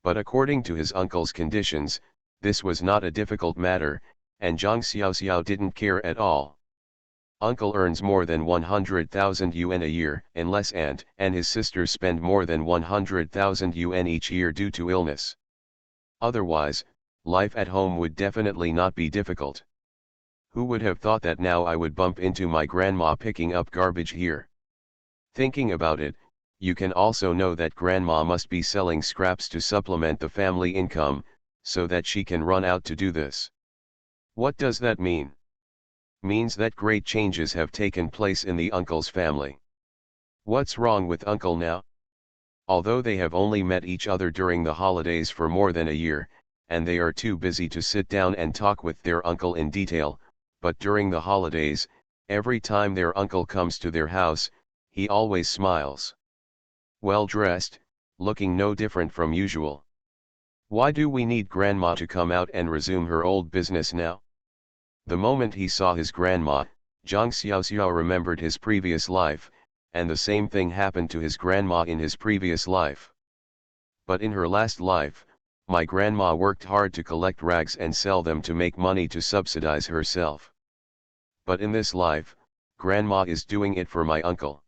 But according to his uncle's conditions, this was not a difficult matter, and Zhang Xiaoxiao didn't care at all. Uncle earns more than 100,000 yuan a year, unless aunt and his sister spend more than 100,000 yuan each year due to illness. Otherwise, life at home would definitely not be difficult. Who would have thought that now I would bump into my grandma picking up garbage here? Thinking about it, you can also know that grandma must be selling scraps to supplement the family income, so that she can run out to do this. What does that mean? Means that great changes have taken place in the uncle's family. What's wrong with uncle now? Although they have only met each other during the holidays for more than a year, and they are too busy to sit down and talk with their uncle in detail, but during the holidays, every time their uncle comes to their house, he always smiles. Well dressed, looking no different from usual. Why do we need grandma to come out and resume her old business now? The moment he saw his grandma, Zhang Xiaoxiao remembered his previous life, and the same thing happened to his grandma in his previous life. But in her last life, my grandma worked hard to collect rags and sell them to make money to subsidize herself. But in this life, grandma is doing it for my uncle.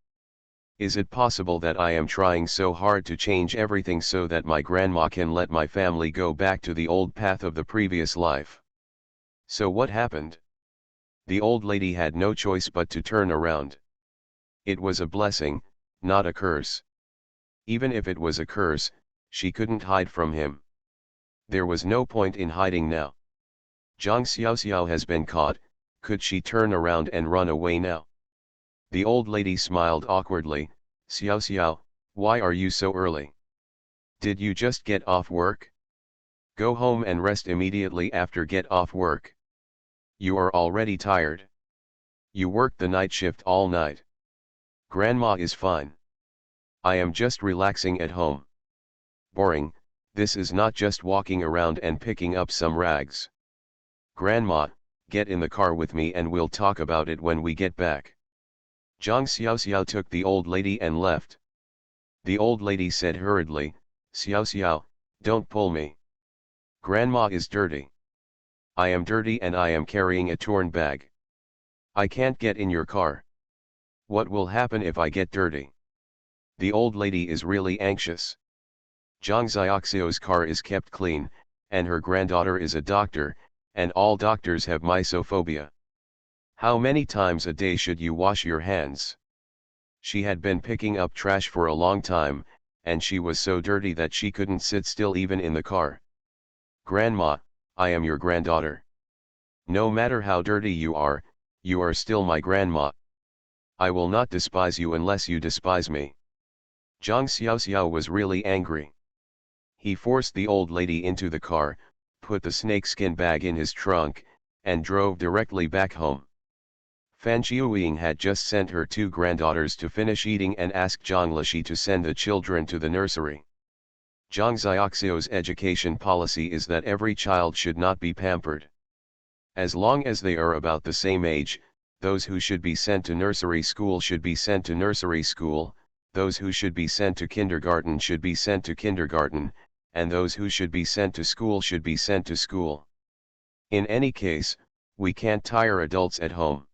Is it possible that I am trying so hard to change everything so that my grandma can let my family go back to the old path of the previous life? So what happened? The old lady had no choice but to turn around. It was a blessing, not a curse. Even if it was a curse, she couldn't hide from him. There was no point in hiding now. Zhang Xiaoxiao has been caught. Could she turn around and run away now? The old lady smiled awkwardly. Xiaoxiao, why are you so early? Did you just get off work? Go home and rest immediately after get off work. You are already tired. You worked the night shift all night. Grandma is fine. I am just relaxing at home. Boring, this is not just walking around and picking up some rags. Grandma, get in the car with me and we'll talk about it when we get back. Zhang Xiaoxiao took the old lady and left. The old lady said hurriedly, Xiaoxiao, don't pull me. Grandma is dirty. I am dirty and I am carrying a torn bag. I can't get in your car. What will happen if I get dirty? The old lady is really anxious. Zhang Xiaoxiao's car is kept clean, and her granddaughter is a doctor, and all doctors have mysophobia. How many times a day should you wash your hands? She had been picking up trash for a long time, and she was so dirty that she couldn't sit still even in the car. Grandma, I am your granddaughter. No matter how dirty you are still my grandma. I will not despise you unless you despise me. Zhang Xiaoxiao was really angry. He forced the old lady into the car, put the snakeskin bag in his trunk, and drove directly back home. Fan Jiuying had just sent her two granddaughters to finish eating and asked Zhang Lishi to send the children to the nursery. Zhang Xiaoxiu's education policy is that every child should not be pampered. As long as they are about the same age, those who should be sent to nursery school should be sent to nursery school, those who should be sent to kindergarten should be sent to kindergarten, and those who should be sent to school should be sent to school. In any case, we can't tire adults at home.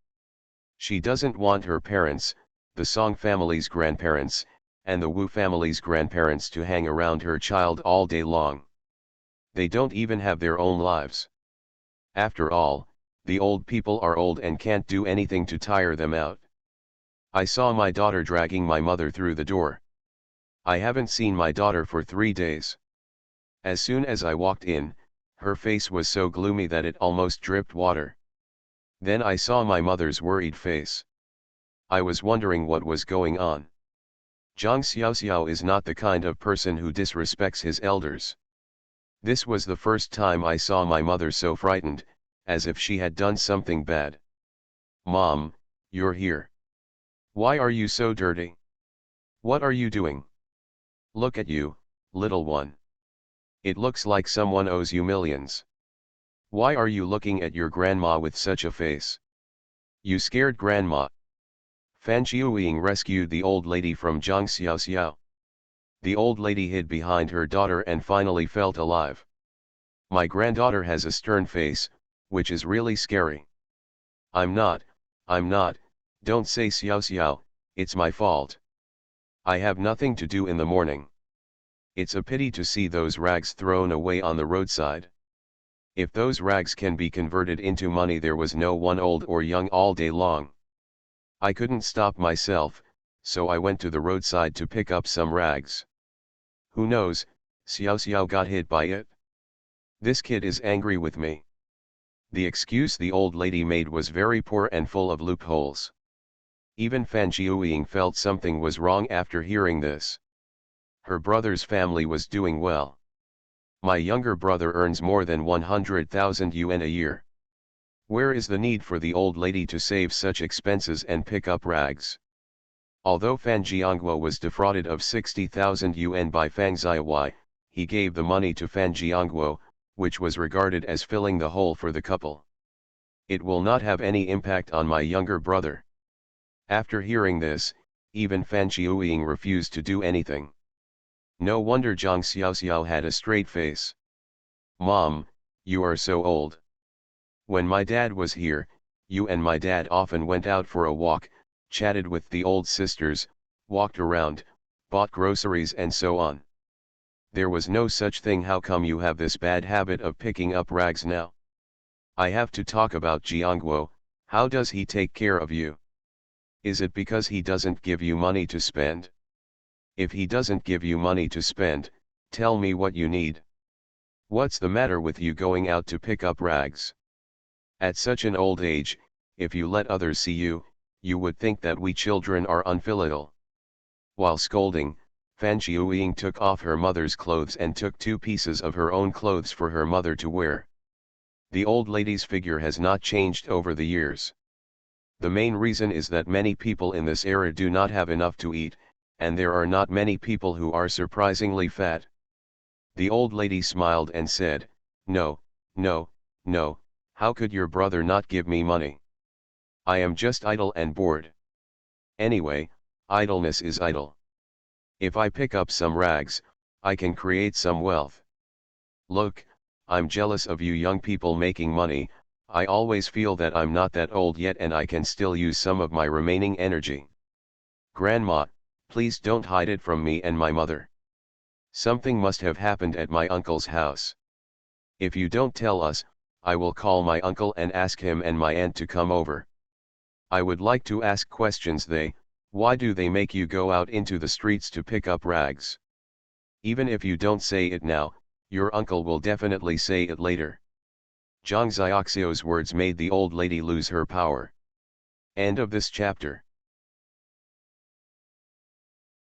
She doesn't want her parents, the Song family's grandparents, and the Wu family's grandparents to hang around her child all day long. They don't even have their own lives. After all, the old people are old and can't do anything to tire them out. I saw my daughter dragging my mother through the door. I haven't seen my daughter for 3 days. As soon as I walked in, her face was so gloomy that it almost dripped water. Then I saw my mother's worried face. I was wondering what was going on. Zhang Xiaoxiao is not the kind of person who disrespects his elders. This was the first time I saw my mother so frightened, as if she had done something bad. "Mom, you're here. Why are you so dirty? What are you doing? Look at you, little one. It looks like someone owes you millions. Why are you looking at your grandma with such a face? You scared grandma." Fan Jiuying rescued the old lady from Zhang Xiaoxiao. The old lady hid behind her daughter and finally felt alive. "My granddaughter has a stern face, which is really scary. I'm not, don't say Xiaoxiao, it's my fault. I have nothing to do in the morning. It's a pity to see those rags thrown away on the roadside. If those rags can be converted into money, there was no one old or young all day long. I couldn't stop myself, so I went to the roadside to pick up some rags. Who knows, Xiaoxiao got hit by it. This kid is angry with me." The excuse the old lady made was very poor and full of loopholes. Even Fan Jiuying felt something was wrong after hearing this. Her brother's family was doing well. "My younger brother earns more than 100,000 yuan a year. Where is the need for the old lady to save such expenses and pick up rags?" Although Fan Jiangguo was defrauded of 60,000 yuan by Fang Xiaowai, he gave the money to Fan Jiangguo, which was regarded as filling the hole for the couple. "It will not have any impact on my younger brother." After hearing this, even Fan Jiuying refused to do anything. No wonder Zhang Xiaoxiao had a straight face. "Mom, you are so old. When my dad was here, you and my dad often went out for a walk, chatted with the old sisters, walked around, bought groceries and so on. There was no such thing. How come you have this bad habit of picking up rags now? I have to talk about Jiangguo. How does he take care of you? Is it because he doesn't give you money to spend? If he doesn't give you money to spend, tell me what you need. What's the matter with you going out to pick up rags? At such an old age, if you let others see you, you would think that we children are unfilial." While scolding, Fan Jiuying took off her mother's clothes and took 2 pieces of her own clothes for her mother to wear. The old lady's figure has not changed over the years. The main reason is that many people in this era do not have enough to eat, and there are not many people who are surprisingly fat. The old lady smiled and said, "No, no, no, how could your brother not give me money? I am just idle and bored. Anyway, idleness is idle. If I pick up some rags, I can create some wealth. Look, I'm jealous of you young people making money. I always feel that I'm not that old yet and I can still use some of my remaining energy. Grandma, please don't hide it from me and my mother. Something must have happened at my uncle's house. If you don't tell us, I will call my uncle and ask him and my aunt to come over. I would like to ask questions. Why do they make you go out into the streets to pick up rags? Even if you don't say it now, your uncle will definitely say it later." Zhang Xiaoxiao's words made the old lady lose her power. End of this chapter.